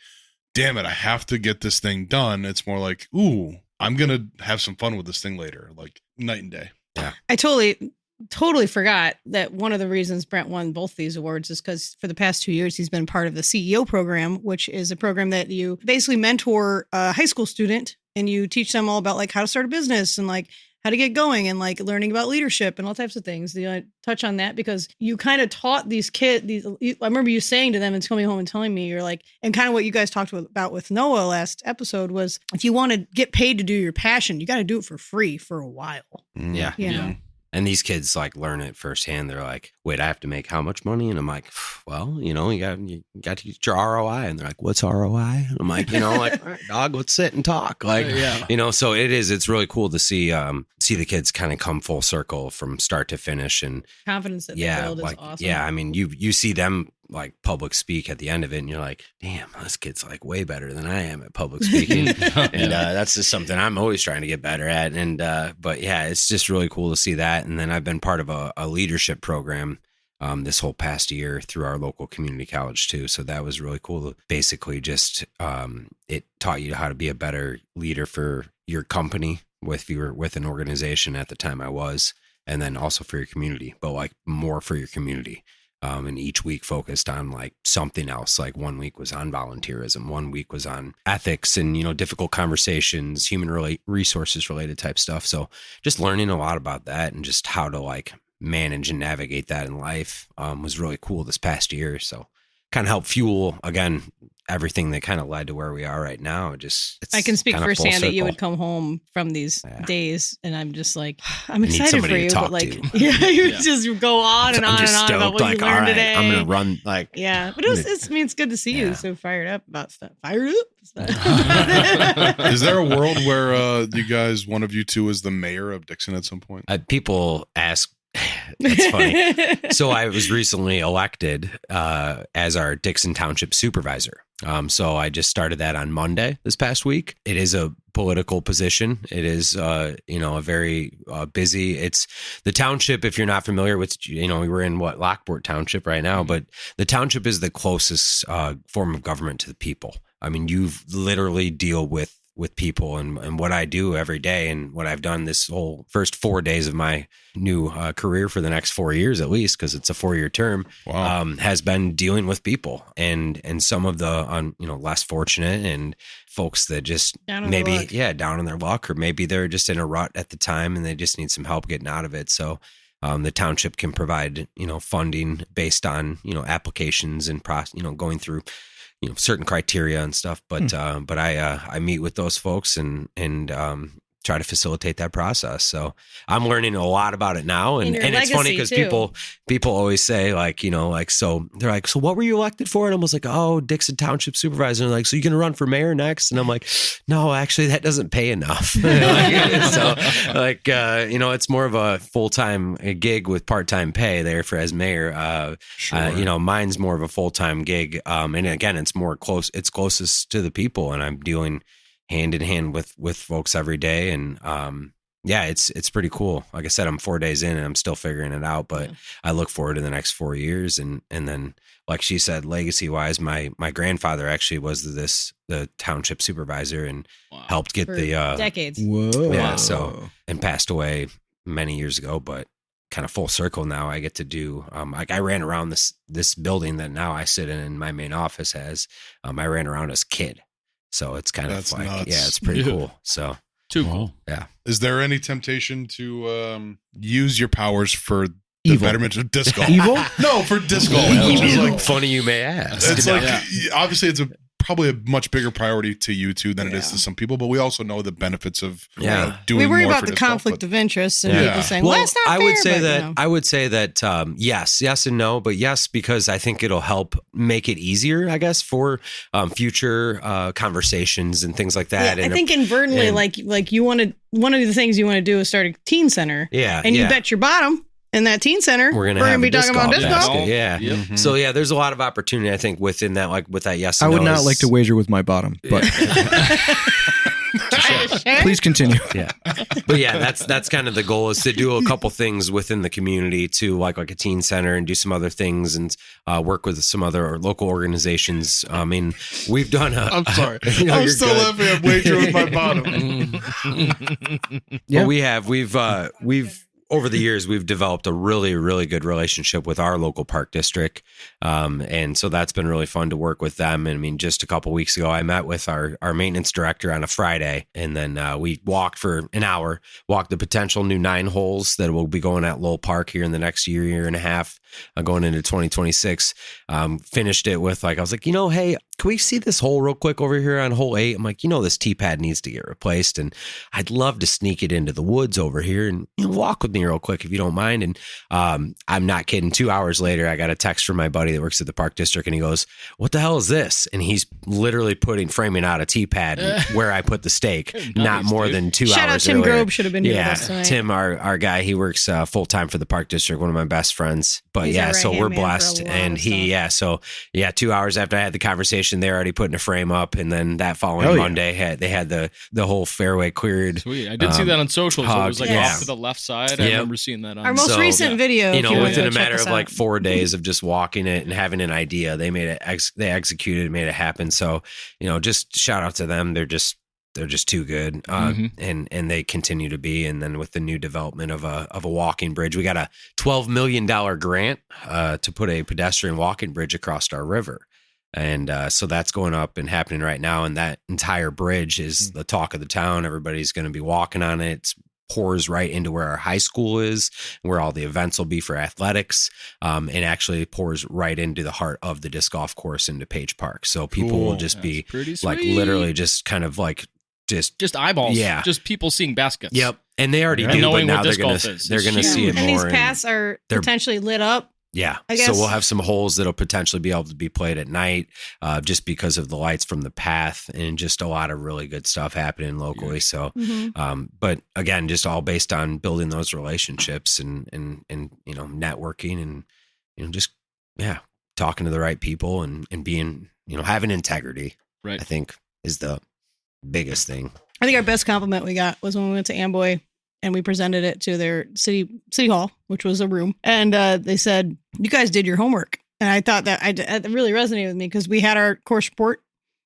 damn it, I have to get this thing done, it's more like, ooh, I'm going to have some fun with this thing later, like night and day. Yeah. I totally forgot that one of the reasons Brent won both these awards is because for the past 2 years, he's been part of the CEO program, which is a program that you basically mentor a high school student and you teach them all about like how to start a business and like how to get going and like learning about leadership and all types of things. Do you want to touch on that? Because you kind of taught these kids, I remember you saying to them and coming home and telling me, you're like, and kind of what you guys talked about with Noah last episode was, if you want to get paid to do your passion, you got to do it for free for a while. Yeah. You know? And these kids like learn it firsthand. They're like, wait, I have to make how much money? And I'm like, well, you got to get your ROI. And they're like, what's ROI? And I'm like, all right, dog, let's sit and talk. Like, so it's really cool to see the kids kind of come full circle from start to finish, and confidence that they build is awesome. Yeah. I mean, you see them like public speak at the end of it, and you're like, damn, this kid's like way better than I am at public speaking. And that's just something I'm always trying to get better at. And but yeah, it's just really cool to see that. And then I've been part of a leadership program this whole past year through our local community college too. So that was really cool. Basically just it taught you how to be a better leader for your company if you were with an organization at the time I was, and then also for your community, but like more for your community. And each week focused on like something else. Like 1 week was on volunteerism. 1 week was on ethics and, difficult conversations, human resources related type stuff. So just learning a lot about that and just how to like manage and navigate that in life was really cool this past year. So kind of helped fuel, again, everything that kind of led to where we are right now. I can speak firsthand that you would come home from these days and I'm just like, I'm excited for you, but like, you would just go on and on and on about what you learned today. I'm going to run like, but it's good to see you so fired up about stuff. Is there a world where one of you two is the mayor of Dixon at some point? People ask. That's funny. So I was recently elected as our Dixon Township supervisor. So I just started that on Monday this past week. It is a political position. It is, a very busy. It's the township. If you're not familiar with, we're in Lockport Township right now, but the township is the closest form of government to the people. I mean, you literally deal with with people and what I do every day and what I've done this whole first 4 days of my new career for the next 4 years, at least, because it's a 4-year term, has been dealing with people and some of the less fortunate and folks that just down on their luck, or maybe they're just in a rut at the time and they just need some help getting out of it. So the township can provide, funding based on, applications and going through, certain criteria and stuff. But I meet with those folks and try to facilitate that process. So I'm learning a lot about it now. And it's funny because people always say so they're like, so what were you elected for? And I was like, oh, Dixon Township Supervisor. And they're like, so you going to run for mayor next? And I'm like, no, actually that doesn't pay enough. It's more of a full-time gig with part-time pay there as mayor. Sure. Mine's more of a full-time gig. And again, it's closest to the people, and I'm dealing hand in hand with folks every day. And it's pretty cool. Like I said, I'm 4 days in and I'm still figuring it out, but I look forward to the next 4 years. And then, like she said, legacy wise, my grandfather actually was the township supervisor and helped get decades. Whoa. Yeah. So, and passed away many years ago, but kind of full circle now. I get to do, I ran around this building that now I sit in and my main office has, I ran around as a kid. So it's kind of like, nuts. Yeah, it's pretty cool. So too cool. Yeah. Is there any temptation to use your powers for the betterment of disc golf? Evil? No, for disc golf. Which is like funny you may ask. It's obviously it's probably a much bigger priority to you two than it is to some people, but we also know the benefits of doing we worry more about for the conflict golf, of interest and people saying, well, that's not fair. I would say that yes and no, but yes, because I think it'll help make it easier, I guess, for future conversations and things like that. Yeah, I think inadvertently, like you wanted, one of the things you want to do is start a teen center. Yeah. And you bet your bottom in that teen center, we're gonna be talking about disc golf. Yeah. Mm-hmm. So there's a lot of opportunity, I think, within that, like with that. Yes, and I would not like to wager with my bottom, but please continue. Yeah, but that's kind of the goal, is to do a couple things within the community to like a teen center and do some other things and work with some other local organizations. I mean, we've done. I'm sorry, I'm still laughing at wager with my bottom. Yeah, but we've. Over the years, we've developed a really, really good relationship with our local park district. And so that's been really fun to work with them. And I mean, just a couple weeks ago, I met with our maintenance director on a Friday, and then we walked for an hour, walked the potential new 9 holes that will be going at Lowell Park here in the next year and a half, going into 2026. Finished it with I was like, hey, can we see this hole real quick over here on hole 8? I'm like, this tee pad needs to get replaced, and I'd love to sneak it into the woods over here and walk with me real quick if you don't mind. And I'm not kidding. 2 hours later, I got a text from my buddy that works at the park district, and he goes, "What the hell is this?" And he's literally framing out a tee pad where I put the stake. Nice, not more than 2 hours. Shout out Tim earlier. Grobe, should have been here with us tonight. Tim, our guy, he works full time for the park district. One of my best friends. But he's so we're blessed. And 2 hours after I had the conversation, they're already putting a frame up, and then that following Monday they had the whole fairway cleared. Sweet, I did see that on social. So it was off to the left side. I remember seeing that on our most recent video. Within a matter of 4 days of just walking it and having an idea, they made it. They executed, made it happen. So just shout out to them. They're just too good, and they continue to be. And then with the new development of a walking bridge, we got a $12 million grant to put a pedestrian walking bridge across our river. And so that's going up and happening right now. And that entire bridge is the talk of the town. Everybody's going to be walking on it. It pours right into where our high school is, where all the events will be for athletics. And actually pours right into the heart of the disc golf course into Page Park. So people will just be literally just kind of just eyeballs. Yeah. Just people seeing baskets. Yep. And they already do, but now they're going to see it more. And these paths are potentially lit up. Yeah. So we'll have some holes that'll potentially be able to be played at night just because of the lights from the path, and just a lot of really good stuff happening locally. So, but again, just all based on building those relationships and networking and just talking to the right people and being, having integrity, right, I think is the biggest thing. I think our best compliment we got was when we went to Amboy and we presented it to their city hall, which was a room. And they said, "You guys did your homework." And I thought that it really resonated with me, because we had our course report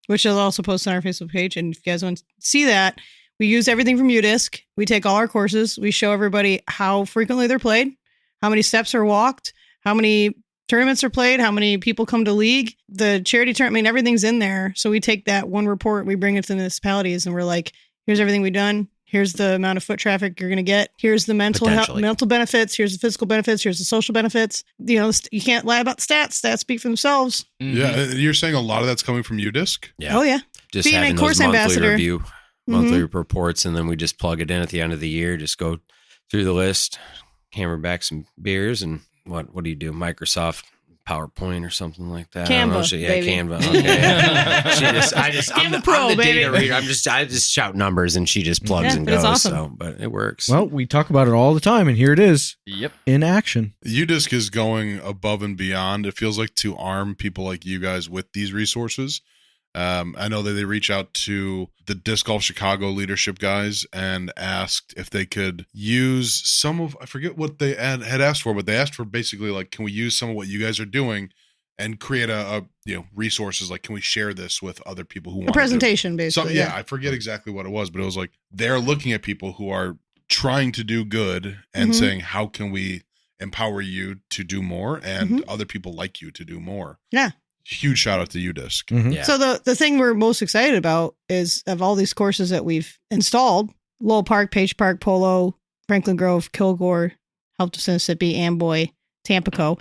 which is also posted on our Facebook page. And if you guys want to see that, we use everything from UDisc. We take all our courses. We show everybody how frequently they're played, how many steps are walked, how many tournaments are played, how many people come to league, the charity tournament. I mean, everything's in there. So we take that one report, we bring it to the municipalities, and we're like, here's everything we've done. Here's the amount of foot traffic you're going to get. Here's the mental benefits. Here's the physical benefits. Here's the social benefits. You know, you can't lie about the stats. Stats speak for themselves. Yeah, you're saying a lot of that's coming from UDisc? Yeah. Oh, yeah. Just Being a having course those monthly ambassador. review, monthly reports, and then we just plug it in at the end of the year. Just go through the list, hammer back some beers, and what do you do? Microsoft PowerPoint or something like that. Canva, baby. Canva. Okay. I'm the baby. data reader. I just shout numbers and she just plugs and but it's goes. awesome. So, but it works. Well, we talk about it all the time, and here it is. Yep. In action. UDisc is going above and beyond, it feels like, to arm people like you guys with these resources. I know that they reach out to the Disc Golf Chicago leadership guys and asked if they could use some of, I forget what they had asked for, but they asked for basically like, can we use some of what you guys are doing and create a resources, like, can we share this with other people who want A presentation, basically. I forget exactly what it was, but it was like they're looking at people who are trying to do good and saying, how can we empower you to do more and other people like you to do more? Yeah. Huge shout out to UDisc. Yeah. So the thing we're most excited about is of all these courses that we've installed, Lowell Park, Page Park, Polo, Franklin Grove, Kilgore, Help to Mississippi, Amboy, Tampico,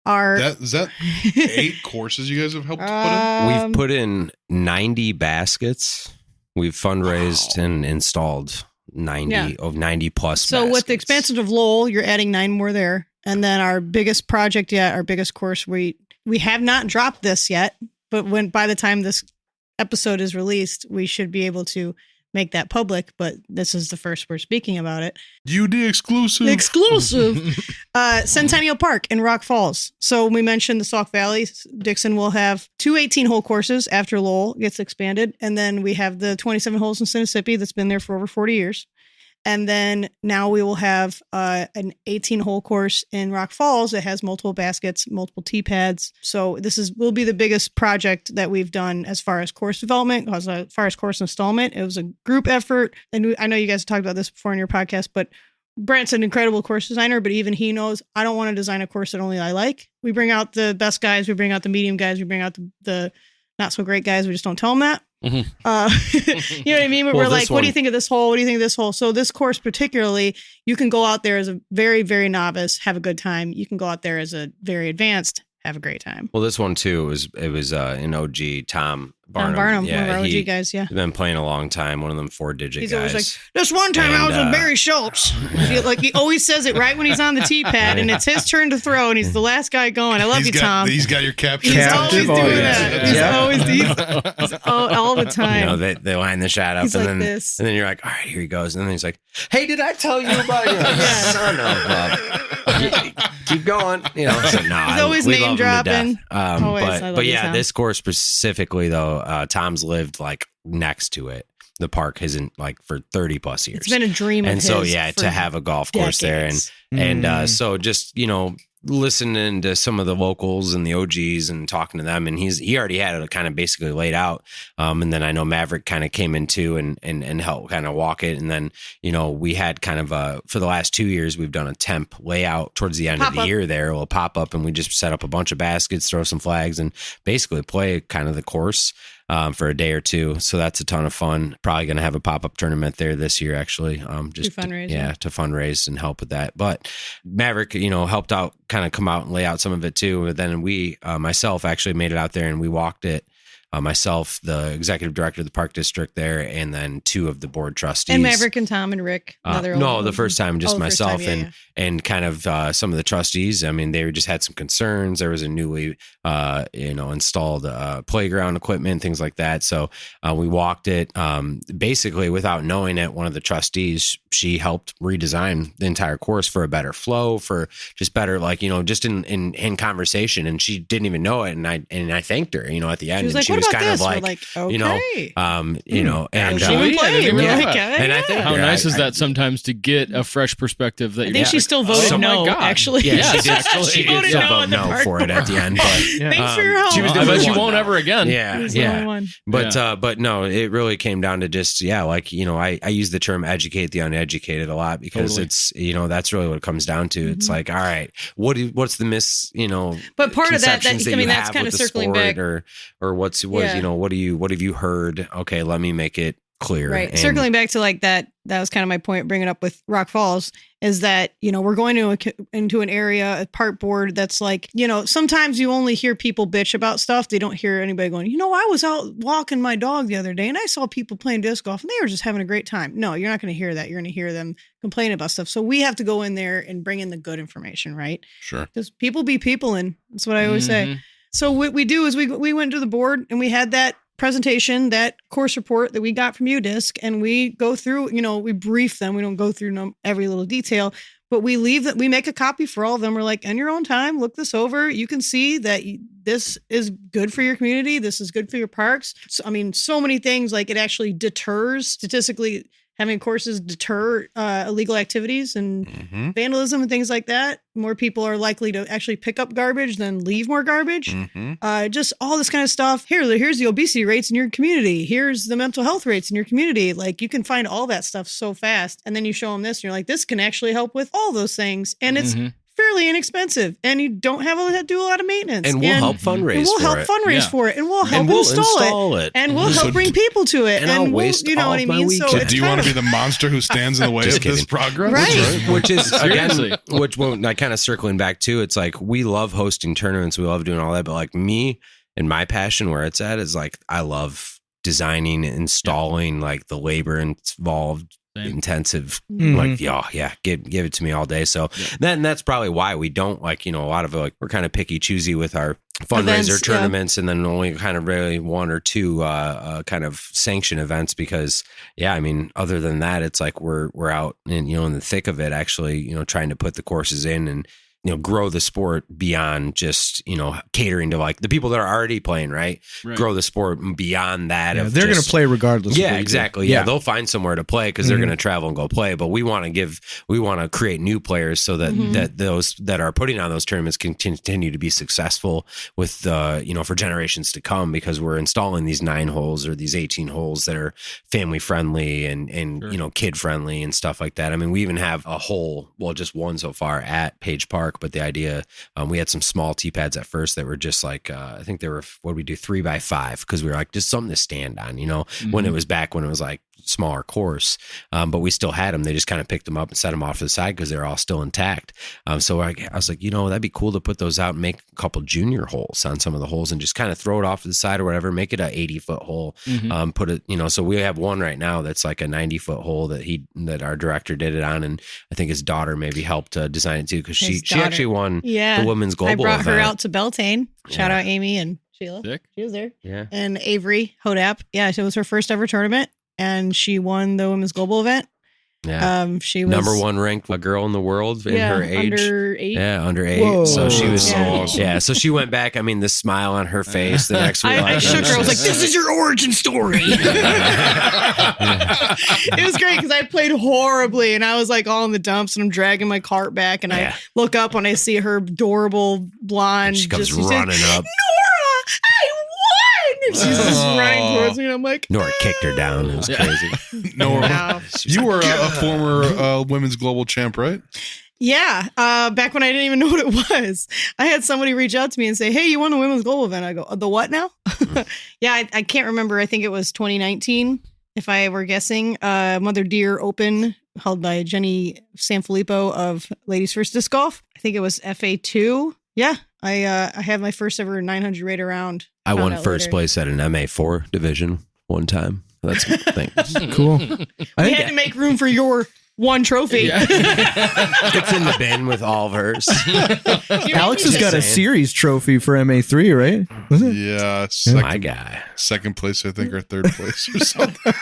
are... Is that 8 courses you guys have helped put in? We've put in 90 baskets. We've fundraised and installed 90 plus So with the expansion of Lowell, you're adding 9 more there. And then our biggest project yet, our biggest course, we have not dropped this yet, but by the time this episode is released, we should be able to make that public. But this is the first we're speaking about it. UD exclusive. Centennial Park in Rock Falls. So we mentioned the Sauk Valley. Dixon will have 2 18-hole courses after Lowell gets expanded. And then we have the 27 holes in Mississippi that's been there for over 40 years. And then now we will have an 18-hole course in Rock Falls that has multiple baskets, multiple tee pads. So this will be the biggest project that we've done as far as course development, as far as course installment. It was a group effort. And I know you guys have talked about this before in your podcast, but Brent's an incredible course designer, but even he knows I don't want to design a course that only I like. We bring out the best guys. We bring out the medium guys. We bring out the not so great guys. We just don't tell them that. You know what I mean? But we're like, what do you think of this hole? What do you think of this hole? So this course particularly, you can go out there as a very, very novice, have a good time. You can go out there as a very advanced, have a great time. Well, this one too was an OG Tom Barnum. One of our OG guys, yeah. He's been playing a long time, one of them 4-digit He's guys. always like, this one time I was with Barry Schultz. He always says it right when he's on the tee pad, and it's his turn to throw, and he's the last guy going. I love you, Tom. He's got your capture. He's always doing that. He's all the time. You know, they line the shot up, He's and like then this. and then you're like, all right, here he goes, and then he's like, hey, did I tell you about you? Son of a keep going. You know, so no, He's always we name love him to dropping. death. But yeah, this course specifically though, Tom's lived like next to it. The park hasn't like for 30 plus years. It's been a dream of and his. So yeah, to have a golf course decades. there and so just listening to some of the locals and the OGs and talking to them, and he already had it kind of basically laid out, and then I know Maverick kind of came in too and helped kind of walk it, and then we had kind of for the last 2 years we've done a temp layout towards the end of the year there, a little pop up, and we just set up a bunch of baskets, throw some flags, and basically play kind of the course for a day or two. So that's a ton of fun. Probably going to have a pop-up tournament there this year, actually. Just to fundraise. To fundraise and help with that. But Maverick, helped out, kind of come out and lay out some of it too. But then we, myself, actually made it out there and we walked it. Myself, the executive director of the park district there, and then 2 of the board trustees. And Maverick and Tom and Rick. The first time, just myself time, and kind of some of the trustees. I mean, they just had some concerns. There was a newly, installed playground equipment, things like that. So we walked it. Basically, without knowing it, one of the trustees, she helped redesign the entire course for a better flow, for just better, just in conversation. And she didn't even know it. And I thanked her, at the end. She was like, what what was about kind this? of We're like, like, you know, okay. and She even played. We're yeah. like, And I think How yeah, nice is I- that sometimes to get a fresh perspective that I think she still voted Oh my no, God. actually. Yeah, Yes, she did. actually. She did voted still no vote at the no park for it at the end, but Thanks for your help. she was the I bet only you one, won't though. ever again. Yeah, She was the only yeah. one. But no, it really came down to just like I use the term educate the uneducated a lot because Totally. it's that's really what it comes down to. It's like, all right, what's the But part of that, conceptions I mean, you that's have kind with of the circling sport back. or what Yeah. what have you heard? Okay, let me make it clear. Right. And- Circling back to like that was kind of my point bringing up with Rock Falls is that, we're going into an area, a park board that's like, sometimes you only hear people bitch about stuff. They don't hear anybody going, I was out walking my dog the other day and I saw people playing disc golf and they were just having a great time. No, you're not going to hear that. You're going to hear them complain about stuff. So we have to go in there and bring in the good information, right? Sure. Because people be people, and that's what I always say. Mhm. So what we do is we went to the board and we had that presentation, that course report that we got from UDisc, and we go through, we brief them. We don't go through every little detail, but we leave that. We make a copy for all of them. We're like, in your own time, look this over. You can see that this is good for your community. This is good for your parks. So, I mean, so many things, like it actually deters, statistically, having courses deter illegal activities and Mm-hmm. vandalism and things like that. More people are likely to actually pick up garbage than leave more garbage. Mm-hmm. Just all this kind of stuff. Here's the obesity rates in your community. Here's the mental health rates in your community. Like, you can find all that stuff so fast. And then you show them this and you're like, this can actually help with all those things. And it's Mhm. fairly inexpensive, and you don't have to do a lot of maintenance. and we'll help fundraise. And we'll for help it. fundraise Yeah. for it, and we'll help And we'll install it. And we'll help So- bring people to it. and I'll we'll- waste you know all what I of my mean? So weekend. So it's do you kind want to of- be the monster who stands in the way Just of this kidding. progress? Right. Which is again, Seriously. like kind of circling back to, it's like we love hosting tournaments, we love doing all that, but like me and my passion where it's at is like I love designing, installing, like the labor involved, Same. intensive. Mhm. Like give it to me all day. So then that's probably why we don't like a lot of like we're kind of picky choosy with our fundraiser Events, tournaments, and then only kind of really one or two kind of sanction events because I mean other than that it's like we're out in in the thick of it actually trying to put the courses in and grow the sport beyond just catering to like the people that are already playing, right? Grow the sport beyond that. Yeah, of they're going to just- play regardless. of yeah, what you do. exactly. Yeah, they'll find somewhere to play because they're going to travel and go play. But we want to create new players so that that those that are putting on those tournaments can continue to be successful with for generations to come because we're installing these 9 holes or these 18 holes that are family friendly and kid friendly and stuff like that. I mean, we even have a hole, well, just one so far at Page Park, but the idea we had some small tee pads at first that were just like I think they were 3x5 because we were like just something to stand on, when it was back when it was like smaller course, but we still had them. They just kind of picked them up and set them off to the side because they're all still intact. So I was like, that'd be cool to put those out and make a couple junior holes on some of the holes and just kind of throw it off to the side or whatever, make it a 80-foot hole, put it, so we have one right now that's like a 90-foot hole that our director did it on, and I think his daughter maybe helped design it too because she actually won the women's global I brought her event. out to Beltane. Shout out Amy and Sheila. Sick. She was there. Yeah. And Avery Hodap. Yeah, it was her first ever tournament, and she won the women's global event. Yeah. She was number 1 ranked girl in the world in her age. under 8. Yeah, under 8. Whoa. So she was, Yeah. so she went back. I mean, the smile on her face the next week. I shook her. I was like, "This is your origin story." It was great because I played horribly, and I was like all in the dumps, and I'm dragging my cart back, and I look up and I see her adorable blonde. She comes says, running up. Nora, I won! And she's just running towards me, and I'm like, Nora kicked her down. It was crazy. Nora, Wow. you were a former women's global champ, right? Yeah, back when I didn't even know what it was, I had somebody reach out to me and say, "Hey, you won the women's global event." I go, "The what now?" Yeah, I can't remember. I think it was 2019, if I were guessing. Mother Deer Open, held by Jenny Sanfilippo of Ladies First Disc Golf. I think it was FA2. Yeah, I had my first ever 900 right around. I Found won out first later. place at an MA4 division one time. That's the thing. Cool. We had to make room for your one trophy. Yeah. It's in the bin with all of hers. Alex has got a saying. series trophy for MA3, right? Was it? Yeah, My guy. second place, I think, or third place or something.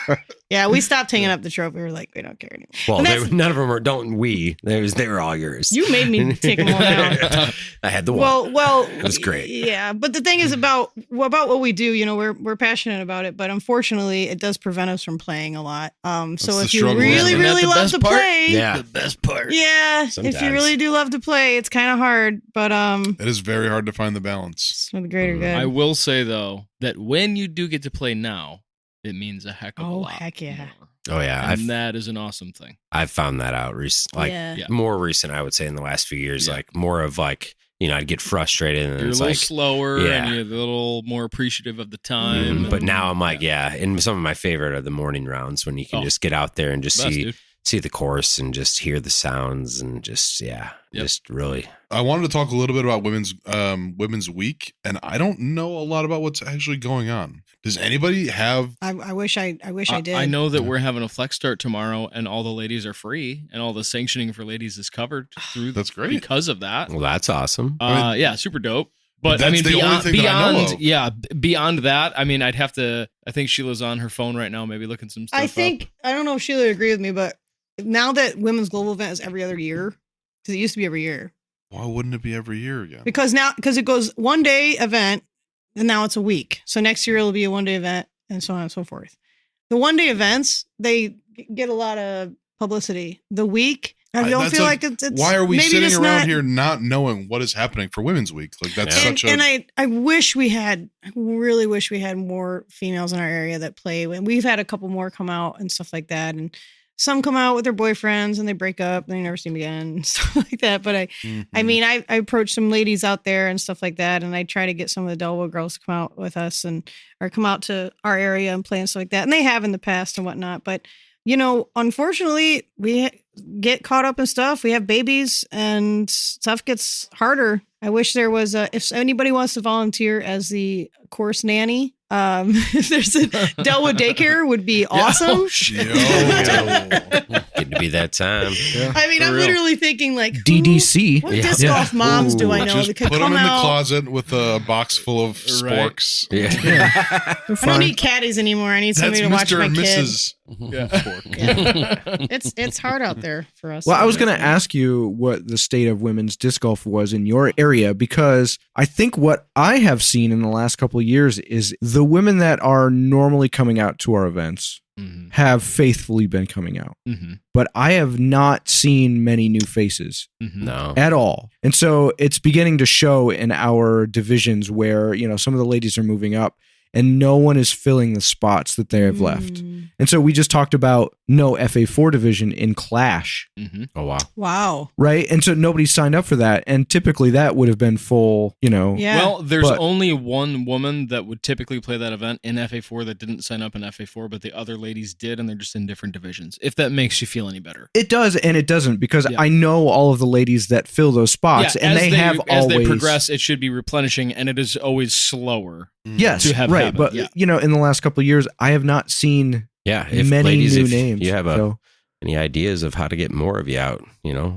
Yeah, we stopped hanging up the trophy. We're like, we don't care anymore. Well, And that's- none of them were. Don't we? They were all yours. You made me take them all down. I had the one. Well, It was great. Yeah, but the thing is about what we do. You know, we're passionate about it, but unfortunately, it does prevent us from playing a lot. So the if you struggle, really, isn't it? really Isn't that the love best to part? play, Yeah. The best part. yeah, if Sometimes. you really do love to play, it's kind of hard. But It is very hard to find the balance. it's for the greater good. I will say though that when you do get to play now, it means a heck of a Oh, lot. heck yeah. more. Oh yeah, And that is an awesome thing. I've found that out like Yeah. Yeah. more recent. I would say in the last few years, Yeah. like more of like I'd get frustrated and You're a it's little like. slower yeah. and you're a little more appreciative of the time. But now I'm like, yeah, and some of my favorite are the morning rounds when you can Oh. just get out there and just Best, dude. see the course and just hear the sounds and just just really. I wanted to talk a little bit about women's week, and I don't know a lot about what's actually going on. Does anybody have? I wish I did. I know that we're having a flex start tomorrow, and all the ladies are free, and all the sanctioning for ladies is covered through. That's great. because of that. Well, that's awesome. Yeah, super dope. But That's I mean, the only beyond, thing that I know beyond of. yeah, beyond that, I mean, I'd have to. I think Sheila's on her phone right now, maybe looking some stuff. I think I don't know if Sheila would agree with me, but now that Women's Global Event is every other year, because it used to be every year, Why wouldn't it be every year again? because it goes 1 day event and now it's a week. So next year it'll be a 1 day event and so on and so forth. The 1 day events, they get a lot of publicity. The week, I don't That's feel like it's why are we maybe sitting just around not- here not knowing what is happening for Women's Week? Like that's Yeah. such a. And I wish we had, I really wish we had more females in our area that play. And we've had a couple more come out and stuff like that. And some come out with their boyfriends and they break up and they never see them again and stuff like that. But I mean, I approached some ladies out there and stuff like that. And I try to get some of the Delwood girls to come out with us or come out to our area and play and stuff like that. And they have in the past and whatnot. But, unfortunately, we get caught up in stuff. We have babies and stuff gets harder. I wish there was if anybody wants to volunteer as the course nanny, if there's a Delwood daycare would be awesome. Getting to be that time. I mean, I'm real. literally thinking like who- DDC. What Yeah. disc golf moms do I know Just that could put them come in the out? closet with a box full of Right. sporks. Yeah. They're I don't fine. need caddies anymore. I need That's somebody to watch Mr. my and kid. Mrs. It's hard out there for us. Well, I was going to ask you what the state of women's disc golf was in your area, because I think what I have seen in the last couple of years is the women that are normally coming out to our events Mhm. have faithfully been coming out. Mhm. But I have not seen many new faces Mhm. No. at all. And so it's beginning to show in our divisions where, some of the ladies are moving up and no one is filling the spots that they have left. And so we just talked about no FA4 division in Clash, Mhm. Oh wow. Wow. right? And so nobody signed up for that. And typically that would have been full, Yeah. Well, there's But- only one woman that would typically play that event in FA4 that didn't sign up in FA4, but the other ladies did, and they're just in different divisions. If that makes you feel any better. It does and it doesn't, because Yeah. I know all of the ladies that fill those spots, and as they have as always they progress, it should be replenishing, and it is always slower. yes, to have right. happen, But yeah. in the last couple of years, I have not seen Yeah. If many ladies, new if names. you have so. any ideas of how to get more of you out,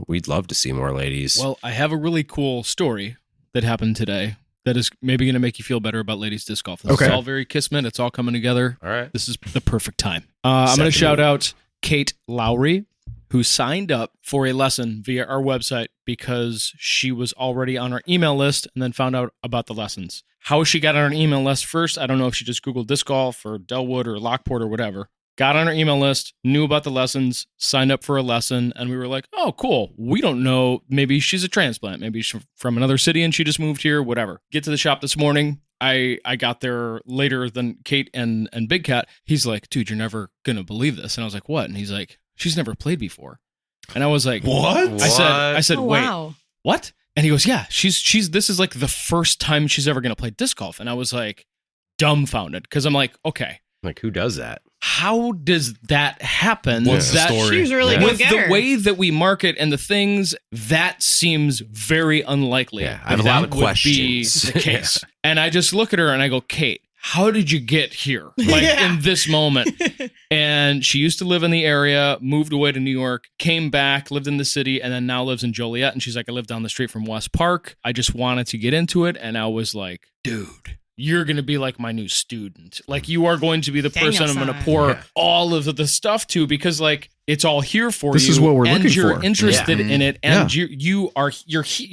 we'd love to see more ladies. Well, I have a really cool story that happened today that is maybe going to make you feel better about ladies disc golf. This Okay. is all very kismet. It's all coming together. all right. This is the perfect time. I'm going to shout out Kate Lowry, who signed up for a lesson via our website because she was already on our email list and then found out about the lessons. How she got on our email list first, I don't know if she just Googled disc golf or Delwood or Lockport or whatever. Got on our email list, knew about the lessons, signed up for a lesson, and we were like, oh, cool. We don't know. Maybe she's a transplant. Maybe she's from another city and she just moved here, whatever. Get to the shop this morning. I got there later than Kate and Big Cat. He's like, dude, you're never going to believe this. And I was like, what? And he's like, she's never played before. And I was like, What? I said, Oh, wait, wow. what? And he goes, yeah, she's this is like the first time she's ever going to play disc golf. And I was like dumbfounded because I'm like, okay, Like who does that? how does that happen? What's the that story? She's really Yeah. good with getter. the way that we market and the things, that seems very unlikely. Yeah, I have a that lot of would be questions. the case. And I just look at her and I go, Kate, how did you get here? Like in this moment. And she used to live in the area, moved away to New York, came back, lived in the city, and then now lives in Joliet. And she's like, I live down the street from West Park. I just wanted to get into it. And I was like, dude, you're going to be like my new student. Like, you are going to be the person I'm going to pour all of the stuff to, because like it's all here for this you. This is what we're looking for. And you're interested in it, and you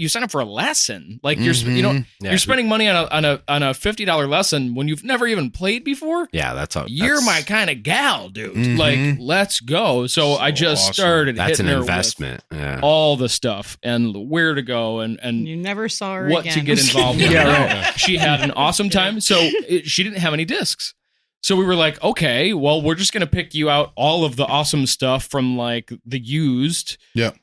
sign up for a lesson. Like you're spending money on a $50 lesson when you've never even played before. Yeah, you're my kind of gal, dude. Like, let's go. So I just started. That's hitting an her investment. with all the stuff and where to go and you never saw her what again. to get involved with. She had an awesome time. So she didn't have any discs. So we were like, okay, well, we're just going to pick you out all of the awesome stuff from like the used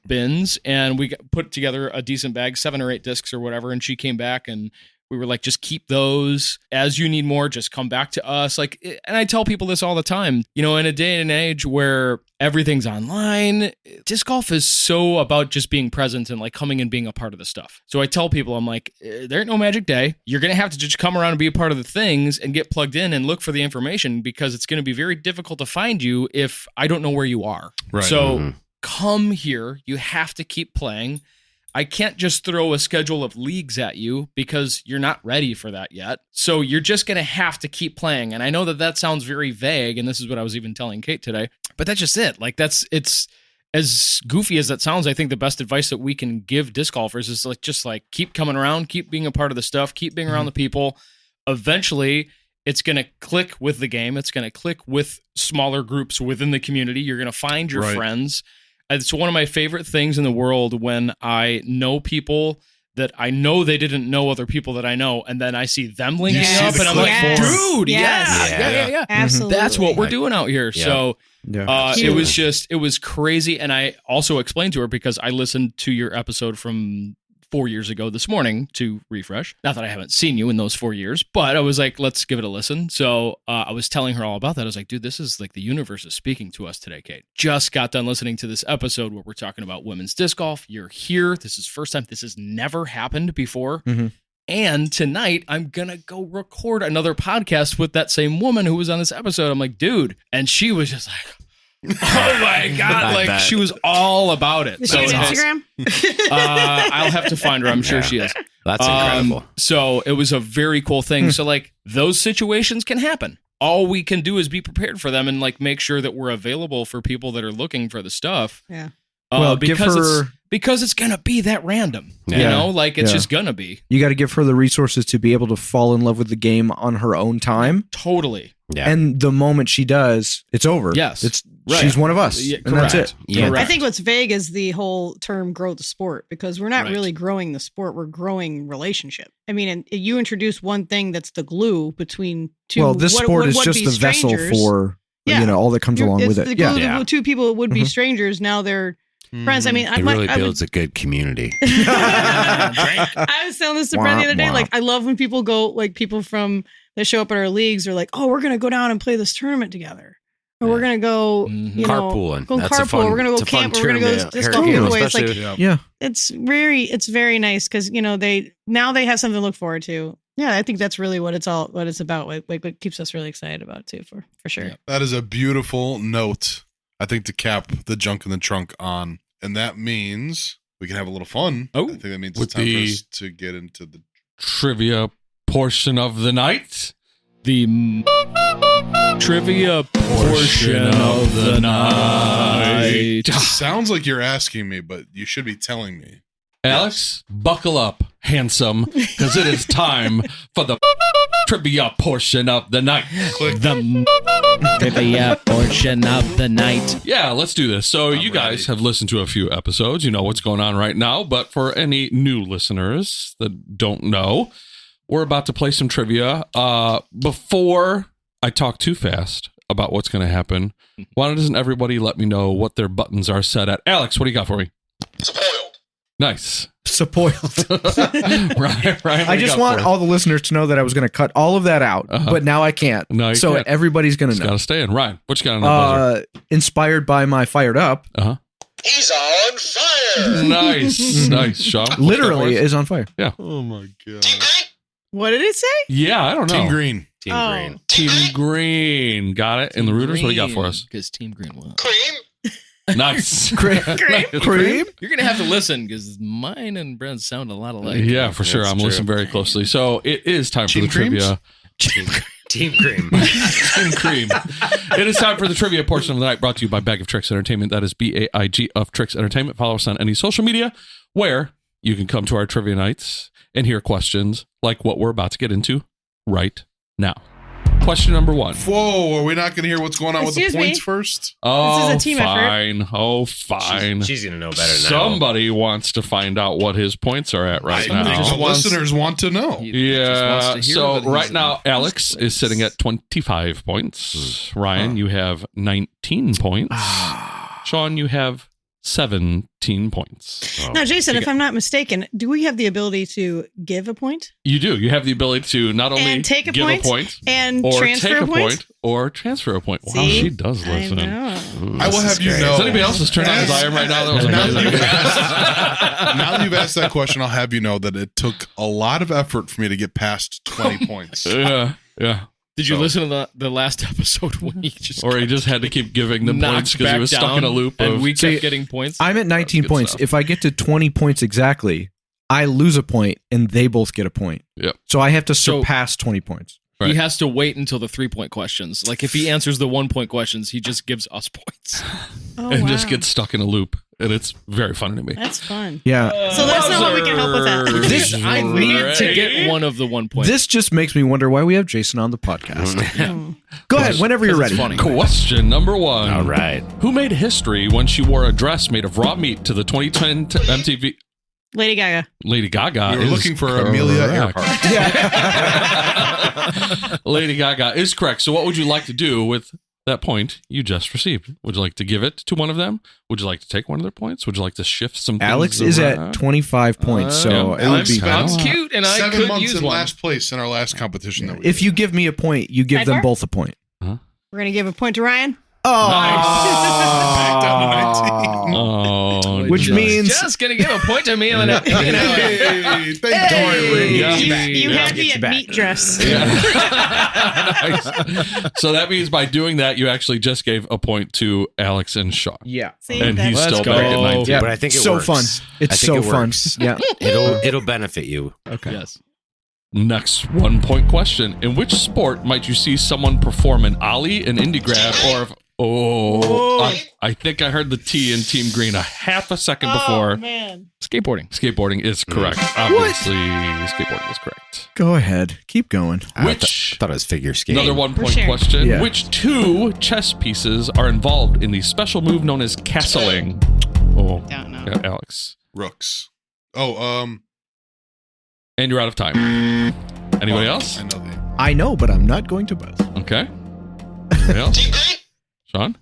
bins. And we put together a decent bag, 7 or 8 discs or whatever. And she came back and we were like, just keep those. As you need more, just come back to us. Like, and I tell people this all the time, in a day and age where everything's online, disc golf is so about just being present and like coming and being a part of the stuff. So I tell people, I'm like, there ain't no magic day. You're going to have to just come around and be a part of the things and get plugged in and look for the information, because it's going to be very difficult to find you if I don't know where you are. Right. So come here. You have to keep playing. I can't just throw a schedule of leagues at you because you're not ready for that yet. So you're just going to have to keep playing. And I know that sounds very vague, and this is what I was even telling Kate today, but that's just it. Like, it's as goofy as that sounds. I think the best advice that we can give disc golfers is like, just like keep coming around, keep being a part of the stuff, keep being around the people. Eventually it's going to click with the game. It's going to click with smaller groups within the community. You're going to find your friends. It's one of my favorite things in the world when I know people that I know they didn't know other people that I know, and then I see them linking up, and I'm like, dude, yeah. Absolutely. That's what we're doing out here. So it was crazy. And I also explained to her, because I listened to your episode from 4 years ago this morning to refresh. Not that I haven't seen you in those 4 years, but I was like, let's give it a listen. So I was telling her all about that. I was like, dude, this is like the universe is speaking to us today, Kate. Just got done listening to this episode where we're talking about women's disc golf. You're here. This is first time. This has never happened before. And tonight I'm going to go record another podcast with that same woman who was on this episode. I'm like, dude. And she was just like, oh my God. Like, she was all about it. Is she on Instagram? I'll have to find her. I'm sure she is. That's incredible. So it was a very cool thing. So like, those situations can happen. All we can do is be prepared for them and like make sure that we're available for people that are looking for the stuff. Yeah. Well, because it's going to be that random, it's just going to be. You got to give her the resources to be able to fall in love with the game on her own time. Totally. Yeah. And the moment she does, it's over. Yes. She's one of us. Yeah, and that's it. Yeah. I think what's vague is the whole term grow the sport, because we're not really growing the sport. We're growing relationship. I mean, and you introduce one thing that's the glue between two. Well, this sport is just the vessel for, all that comes along with it. The glue two people would be strangers. Now they're friends. I mean, it really builds a good community. I was telling this to Brent the other day. Like, I love when people go, like people that show up at our leagues are like, oh, we're going to go down and play this tournament together. Or we're going to go, carpooling. Go carpool. We're going to go camp. We're going to go disc golf giveaway. It's like, it's very nice because, they have something to look forward to. Yeah, I think that's really what it's about. Like what keeps us really excited about it too, for sure. Yeah. That is a beautiful note, I think, to cap the junk in the trunk on. And that means we can have a little fun. Oh, I think that means it's time for us to get into the trivia portion of the night. The trivia portion of the night. Sounds like you're asking me, but you should be telling me. Alex, buckle up, handsome, because it is time for the trivia portion of the night. The trivia portion of the night. Yeah, let's do this. So you guys have listened to a few episodes. You know what's going on right now. But for any new listeners that don't know, we're about to play some trivia. Before I talk too fast about what's going to happen, why doesn't everybody let me know what their buttons are set at? Alex, what do you got for me? Spoiled. Nice. Spoiled. Ryan, I just want all the listeners to know that I was going to cut all of that out, but now I can't. No, so can't. Everybody's going to know. Got to stay in. Ryan, what you got on that buzzer? Inspired by my Fired Up. He's on fire. Nice. Nice, Sean. Literally is on fire. Yeah. Oh, my God. Team Green? What did it say? Yeah, I don't know. Team Green. Team Oh. Green. Team Green. Got it. And the Reuters, what do you got for us? Because Team Green won. Cream. Nice. Cream. You're gonna have to listen because mine and Brent sound a lot alike. Yeah, for sure. That's I'm true. listening very closely. So it is time for the Team Creams? trivia. Team Cream. Team Cream. It is time for the trivia portion of the night, brought to you by Bag of Tricks Entertainment. That is BAIG of Tricks Entertainment. Follow us on any social media where you can come to our trivia nights and hear questions like what we're about to get into right now. Question number 1. Whoa, are we not going to hear what's going on with Excuse the points me? first? Oh, This is a team effort. fine. Oh, fine. She's gonna know better now. Somebody wants to find out what his points are at right I think now. the listeners want to know. Yeah. So right now, Alex is sitting at 25 points. Ryan, you have 19 points. Sean, you have 17 points. Now, Jason, if I'm not mistaken, do we have the ability to give a point You do. You have the ability to not only and take a give point, a point and or transfer take a a point? point or transfer a point. Wow, See? she does I listen. know. I will have you great. know. Is anybody else as turned on as I am right now? That was Now amazing. that you've asked that question, I'll have you know that it took a lot of effort for me to get past 20 points. Yeah. Did you So- listen to the last episode when he just Or he just had to keep giving them knocked points because he back was stuck down in a loop and of. we See, kept getting points? I'm at 19 good points. stuff. If I get to 20 points exactly, I lose a point and they both get a point. Yep. So I have to So- surpass 20 points. Right. He has to wait until the 3-point questions. Like if he answers the 1-point questions, he just gives us points. Oh, and wow. just gets stuck in a loop. And it's very funny to me. That's fun. Yeah. So let us know how we can help with that. This- I need to get one of the 1 point. This just makes me wonder why we have Jason on the podcast. Mm. Go ahead, whenever you're ready. it's funny. Question number 1. All right. Who made history when she wore a dress made of raw meat to the 2010 MTV? Lady Gaga. Lady Gaga. We were is looking for Amelia correct. Earhart. Lady Gaga is correct. So what would you like to do with that point you just received? Would you like to give it to one of them? Would you like to take one of their points? Would you like to shift some things Alex is at around? 25 points, so Yeah. it would Alex be. spent I'm cute, and I 7 could months use in one. last place in our last competition. That we If did. you give me a point, you give them Sidebar? both a point. We're going to give a point to Ryan. Oh, Back down to 19. Oh, Which just- means just gonna give a point to me. And then, Hey, thank you. Yeah. You had me Get you at back. meat dress. Nice. So that means by doing that, you actually just gave a point to Alex and Sean. yeah. See, And he's that's- still Let's back at go. 19. Yeah, But I think it so works. fun. It's I think so it fun. works. Yeah. It'll benefit you. Okay. yes. Next 1-point question. In which sport might you see someone perform an ollie, an indie grab, or I think I heard the T in Team Green a half a second before. Oh, man. Skateboarding. Skateboarding is correct. Obviously, skateboarding is correct. Go ahead. Keep going. I Which thought it was figure skating. another 1-point sharing. question. Yeah. Which 2 chess pieces are involved in the special move known as castling? Oh, Don't know. yeah, Alex. Rooks. Oh, And you're out of time. Anybody else? I know the. I know, but I'm not going to buzz. Okay. Anybody else? Team Green. Sean?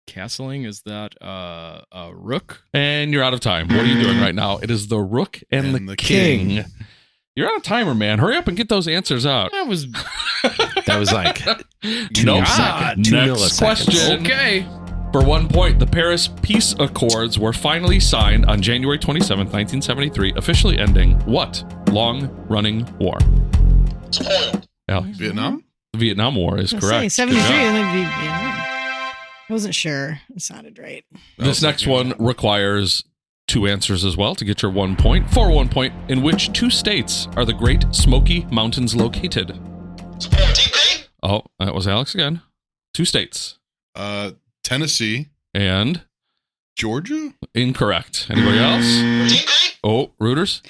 Castling, is that a rook? And you're out of time. What are you doing right now? It is the rook and, the king. You're on a timer, man. Hurry up and get those answers out. That was That was like 2 Nope. seconds. 2 Next milliseconds. question. okay. For 1 point, the Paris Peace Accords were finally signed on January 27, 1973, officially ending what long-running war? Spoiled. Alex? Vietnam? The Vietnam War is I was correct. saying 73, Good job. and then Vietnam. I wasn't sure. It sounded right. This next one requires 2 answers as well to get your 1 point. For 1 point, in which 2 states are the Great Smoky Mountains located? Spoiled. Team Green. Oh, that was Alex again. 2 states. Tennessee, And Georgia. incorrect. Anybody else? Team Green. Oh, Reuters?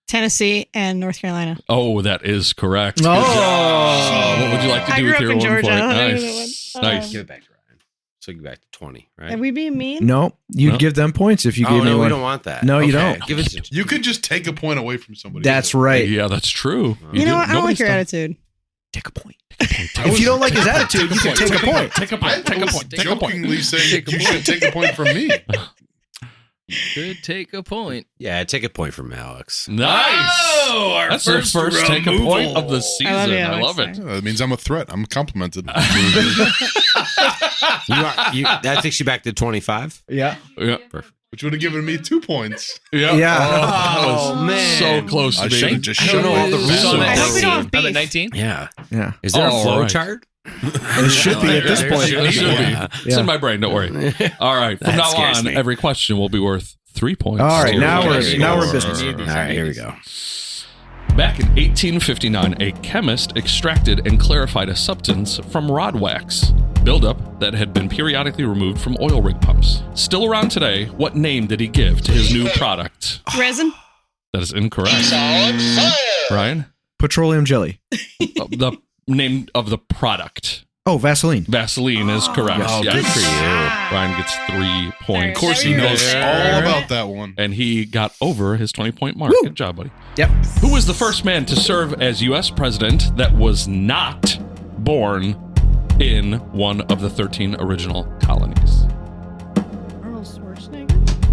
Tennessee and North Carolina. Oh, that is correct. Good Oh. job. What would you like to I do grew with up your in 1 Georgia. point? I don't know Nice. that one. Nice. Give it back to Ryan. So give back to 20, right? Are we being mean? No, you'd No. give them points if you Oh, gave me no, we one. don't want that. No, you Okay, don't. Give it to You could just take a point away from somebody. That's else. right. Yeah, that's true. You know what? I don't like Nobody's your done- attitude. Take a point. If you don't like his attitude, you can take a point. Take a I point. Take a was point. Take a point. jokingly saying you should take a point from me. Could take a point. Yeah, take a point from Alex. Nice. Oh, our That's the first take a point of the season. I love you, I Alex. love it. Sorry. That means I'm a threat. I'm complimented. That takes you back to 25. Yeah. Yeah. Perfect. which would have given me 2 points. Yeah. Yeah. That was man. so close to I being. should have just I don't shut know all all the the rules. rules. I hope we don't have On the beef. 19th? Yeah. Yeah. Is there a All flow right. chart? It should be at this There point. should be. Yeah. It's in my brain. Don't worry. All right. From That now scares on, me. every question will be worth 3 points. All right, to now your we're score. now we're business. All right, here we go. Back in 1859, a chemist extracted and clarified a substance from rod wax buildup that had been periodically removed from oil rig pumps. Still around today, what name did he give to his new product? Resin? That is incorrect. It's on fire. Ryan? Petroleum jelly. The name of the product. Oh, Vaseline. Vaseline is correct. Oh, yes. good for you. Ryan gets 3 points. Of course, he knows all about that one. And he got over his 20-point mark. Woo. Good job, buddy. Yep. Who was the first man to serve as U.S. president that was not born in one of the 13 original colonies? Arnold Schwarzenegger?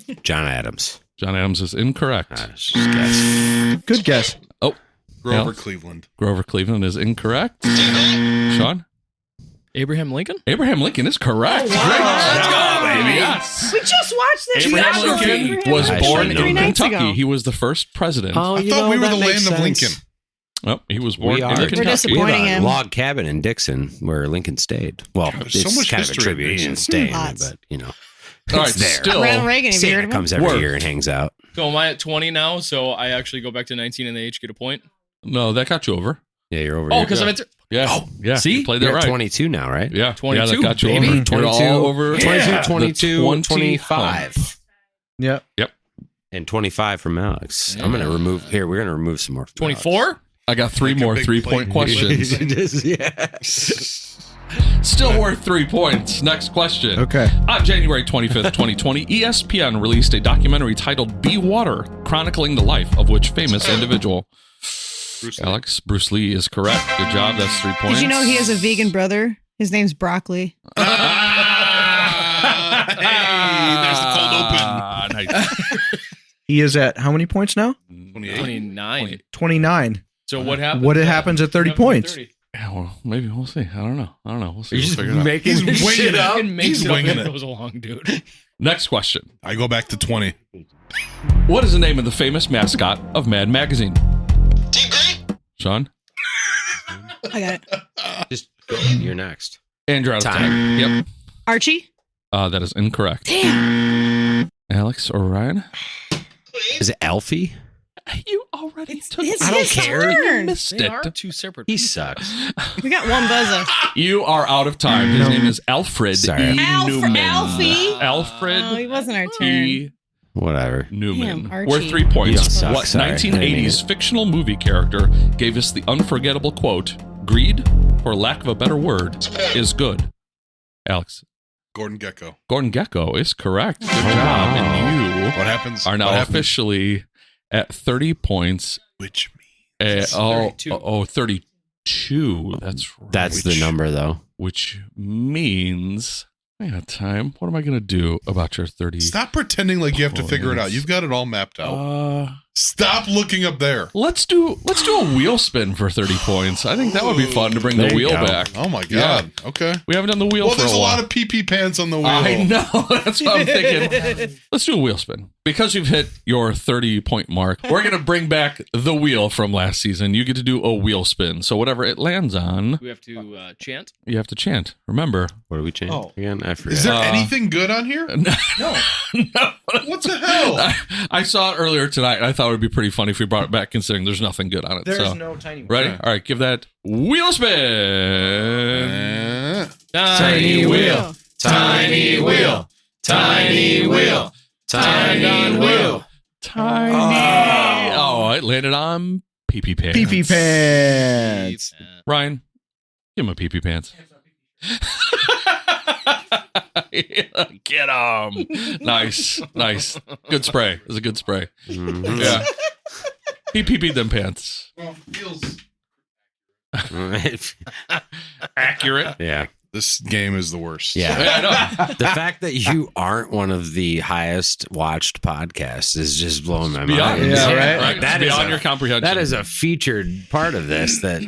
Kidding. John Adams. John Adams is incorrect. Just guess. Good guess. Oh, Grover Yeah. Cleveland. Grover Cleveland is incorrect. Sean? Abraham Lincoln? Abraham Lincoln is correct. Great Let's job, baby. Yes. We just watched this Abraham biography. Lincoln was I born should in know. Kentucky. Ago. He was the first president. Oh, I thought we were the land of Lincoln. Oh, he was born We in are. Kentucky. We're disappointed. We have a Him. log cabin in Dixon where Lincoln stayed. Well, there's so it's much kind of a history in tribute. He didn't Dixon. stay in it, Lots. but you know, All right, it's there. still. Ronald Reagan, have you heard Santa of him? comes every Work. year and hangs out. So am I at 20 now? So I actually go back to 19 and they each get a point? No, that got you over. Yeah, you're over. Oh, here. because I'm at... Yeah. Yeah. See? You played that You're at right. 22 now, right? Yeah. 22, Yeah, that got you baby. over. 22, You're all over. 22, The 25. Yep. And 25 from Alex. Yeah. I'm going to remove, here, we're going to remove some more. from 24? I got 3 Like a more big 3-point plate. questions. Yeah. Still worth 3 points. Next question. Okay. On January 25th, 2020, ESPN released a documentary titled Be Water, chronicling the life of which famous individual? Bruce Lee. Alex, BruceLee is correct. Good job. That's 3 points. Did you know he has a vegan brother? His name's Broccoli. Hey, there's the cold open. Ah, nice. He is at how many points now? 28. 29. 29. So what happens? What happens at 30 points? Yeah, well, maybe we'll see. I don't know. We'll see. You're We'll just figure it out. making He's this winging shit it. up. He's winging it. Goes along, dude. Next question. I go back to 20. What is the name of the famous mascot of Mad Magazine? Team Green. Sean? I got it. Just go. You're next. Andrew out of Time. time. Yep. Archie? That is incorrect. Damn. Alex or Ryan? Is it Alfie? You already took It's I don't his care. turn. missed They it. are two separate He people. sucks. We got one buzzer. You are out of time. His name is Alfred Sorry. E. Newman. Alfie? Alfred Oh, he wasn't our turn. E. Whatever. Newman. Damn, Archie. Worth 3 points. You suck. What Sorry. I didn't mean 1980s fictional movie character gave us the unforgettable quote, greed, for lack of a better word, is good? Alex. Gordon Gecko. Gordon Gecko is correct. Good job. And you What happens? are now What happens? officially at 30 points. Which means 32. 32. That's right. That's the number, though. Which means, I got time. What am I going to do about your 30? stop pretending like you have to figure it out. You've got it all mapped out. Stop looking up there. Let's do a wheel spin for 30 points. I think that would be fun to bring There the you wheel go. back. Oh my god. Okay. We haven't done the wheel Well, for there's a a while. lot of PP pants on the wheel. I know. That's what I'm thinking. Let's do a wheel spin. Because you've hit your 30-point mark, we're going to bring back the wheel from last season. You get to do a wheel spin. So whatever it lands on, We have to chant. you have to chant. Remember. What do we change again? I forget. Is there anything good on here? No. What the hell? I saw it earlier tonight, and I thought it would be pretty funny if we brought it back, considering there's nothing good on it. There's so. no tiny one. Ready? Okay. All right, give that wheel spin. Tiny wheel. Tiny wheel. Tiny wheel. Tiny wheel. Tiny. Oh, it landed on PP pants. PP pants. Ryan, give him a PP pants. Get him. Nice. Good spray. It was a good spray. Mhm. Yeah. He PP'd them pants. Well, feels Accurate. Yeah. This game is the worst. Yeah. I know. The fact that you aren't one of the highest watched podcasts is just blowing my Beyond, mind. right? That is Beyond a- your comprehension. That is a featured part of this. That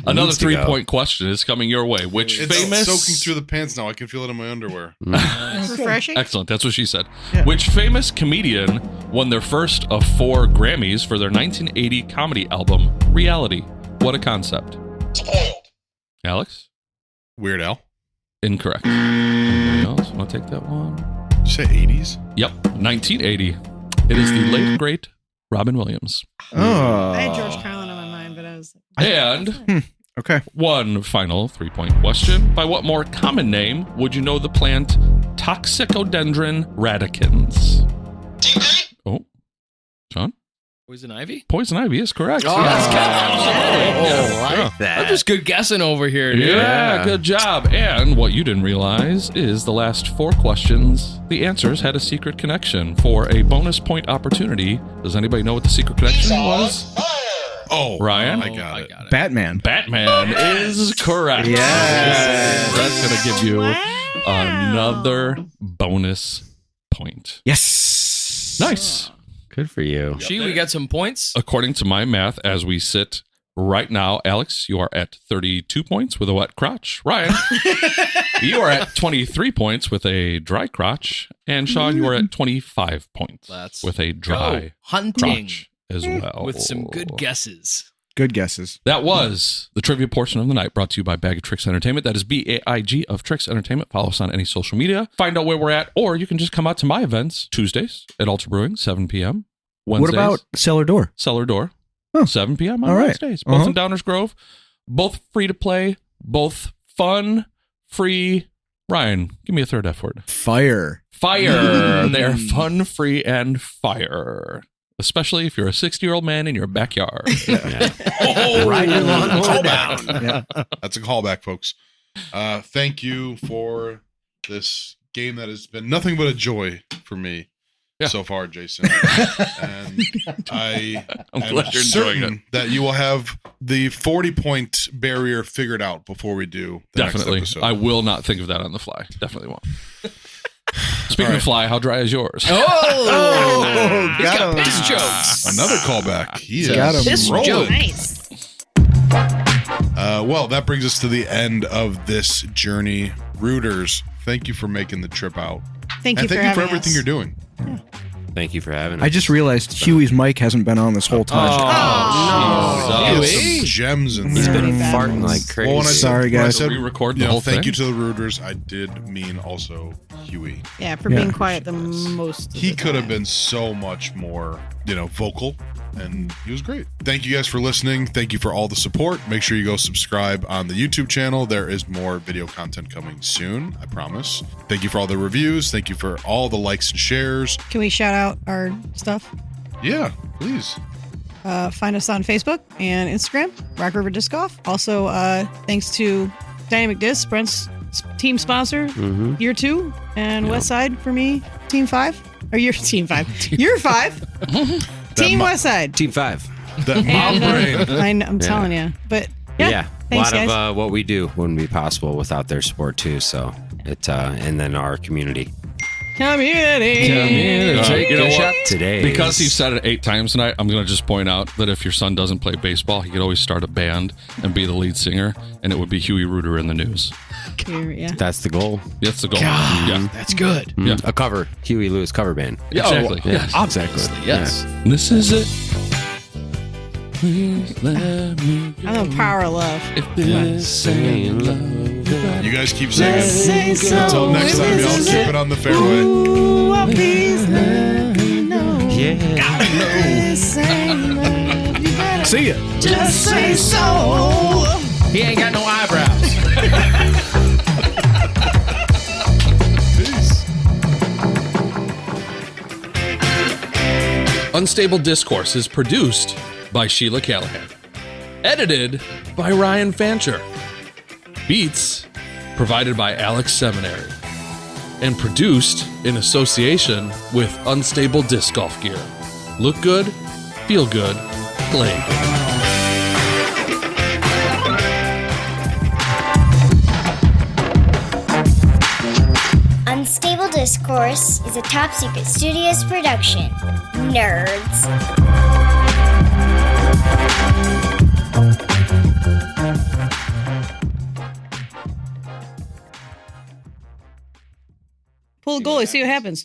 Another needs to go. 3-point question is coming your way. Which It's famous soaking through the pants now. I can feel it in my underwear. Refreshing. Excellent. That's what she said. Which famous comedian won their first of 4 Grammys for their 1980 comedy album Reality? What a concept. Spoiled. Alex? Weird Al. Incorrect. Anybody else want to take that one? Did you say 80s? Yep. 1980. It is the late great Robin Williams. Oh. I had George Carlin on my mind, but I was And Okay. one final 3-point question. By what more common name would you know the plant Toxicodendron radicans? Team Green. Oh, John? Poison ivy? Poison ivy is correct. Oh, let's go. Oh, I like that. I'm just good guessing over here, dude. Yeah, good job. And what you didn't realize is the last 4 questions, the answers had a secret connection for a bonus point opportunity. Does anybody know what the secret connection was? Fire. Oh, Ryan? I got it. Batman. Batman is correct. Yes. That's going to give you another bonus point. Yes. Nice. Good for you. We got some points. According to my math, as we sit right now, Alex, you are at 32 points with a wet crotch. Ryan, you are at 23 points with a dry crotch. And Sean, you are at 25 points Let's with a dry go hunting crotch as well. with some good guesses. Good guesses. That was the trivia portion of the night, brought to you by Bag of Tricks Entertainment. That is BAIG of Tricks Entertainment. Follow us on any social media. Find out where we're at, or you can just come out to my events Tuesdays at Altar Brewing, 7 p.m. Wednesdays, What about Cellar Door? Cellar Door, Huh. 7 p.m. on All right. Wednesdays. Both in Downers Grove, both free to play, both fun, free. Ryan, give me a third F word. Fire. Fire. They are fun, free, and fire. Especially if you're a 60-year-old man in your backyard. Ride your lawnmower down. That's a callback, folks. Thank you for this game that has been nothing but a joy for me so far, Jason. And I I'm am glad you're enjoying certain that you will have the 40-point barrier figured out before we do the Definitely. next episode. I will not think of that on the fly. Definitely won't. Speaking of fly, how dry is yours? Oh, he's got got him. piss jokes. Another callback. He Got is him. Piss rolling. joke. nice. Well, that brings us to the end of this journey. Rooters, thank you for making the trip out. Thank you And for thank you for having everything us. you're doing. Thank you for having us. I just realized Huey's mic hasn't been on this whole time. He has Huey. some gems in He's there. been Bad farting ones. like crazy. Well, when I Sorry, when I guys. said, Re-record the you know, whole thank thing? you to the Rooters, I did mean also Huey. Yeah, for Yeah. being quiet the most. of He the could have time. been so much more, vocal, and he was great. Thank you guys for listening. Thank you for all the support. Make sure you go subscribe on the YouTube channel. There is more video content coming soon, I promise. Thank you for all the reviews. Thank you for all the likes and shares. Can we shout out our stuff? Yeah, please. Find us on Facebook and Instagram, Rock River Disc Golf. Also, thanks to Dynamic Disc, Brent's team sponsor, year 2, and Westside for me, team 5. Or year team 5. Year 5. Team Westside. Team 5. That mom brain. I'm telling you. But yeah, a thanks, lot guys. of what we do wouldn't be possible without their support too. So it and then our community. Community. You know what? Today, Because he said it 8 times tonight, I'm going to just point out that if your son doesn't play baseball, he could always start a band and be the lead singer, and it would be Huey Reuter in the news. Yeah. that's the goal. That's the goal. Yeah. That's good. Yeah. A cover, Huey Lewis cover band. Yeah, exactly. Yeah, Yes. exactly. Yes. This is it. Please let me I'm the power of love. Saying You guys keep singing. Say so. Until next time, y'all keep it on the fairway. Ooh, oh, please let me know. yeah. See ya. Just say so. He ain't got no eyebrows. Peace. Unstable Discourse is produced by Sheila Callahan. Edited by Ryan Fancher. Beats provided by Alex Seminary. And produced in association with Unstable Disc Golf Gear. Look good, feel good, play good. Unstable Discourse is a Top Secret Studios production. Nerds. Pull a goalie, see what happens.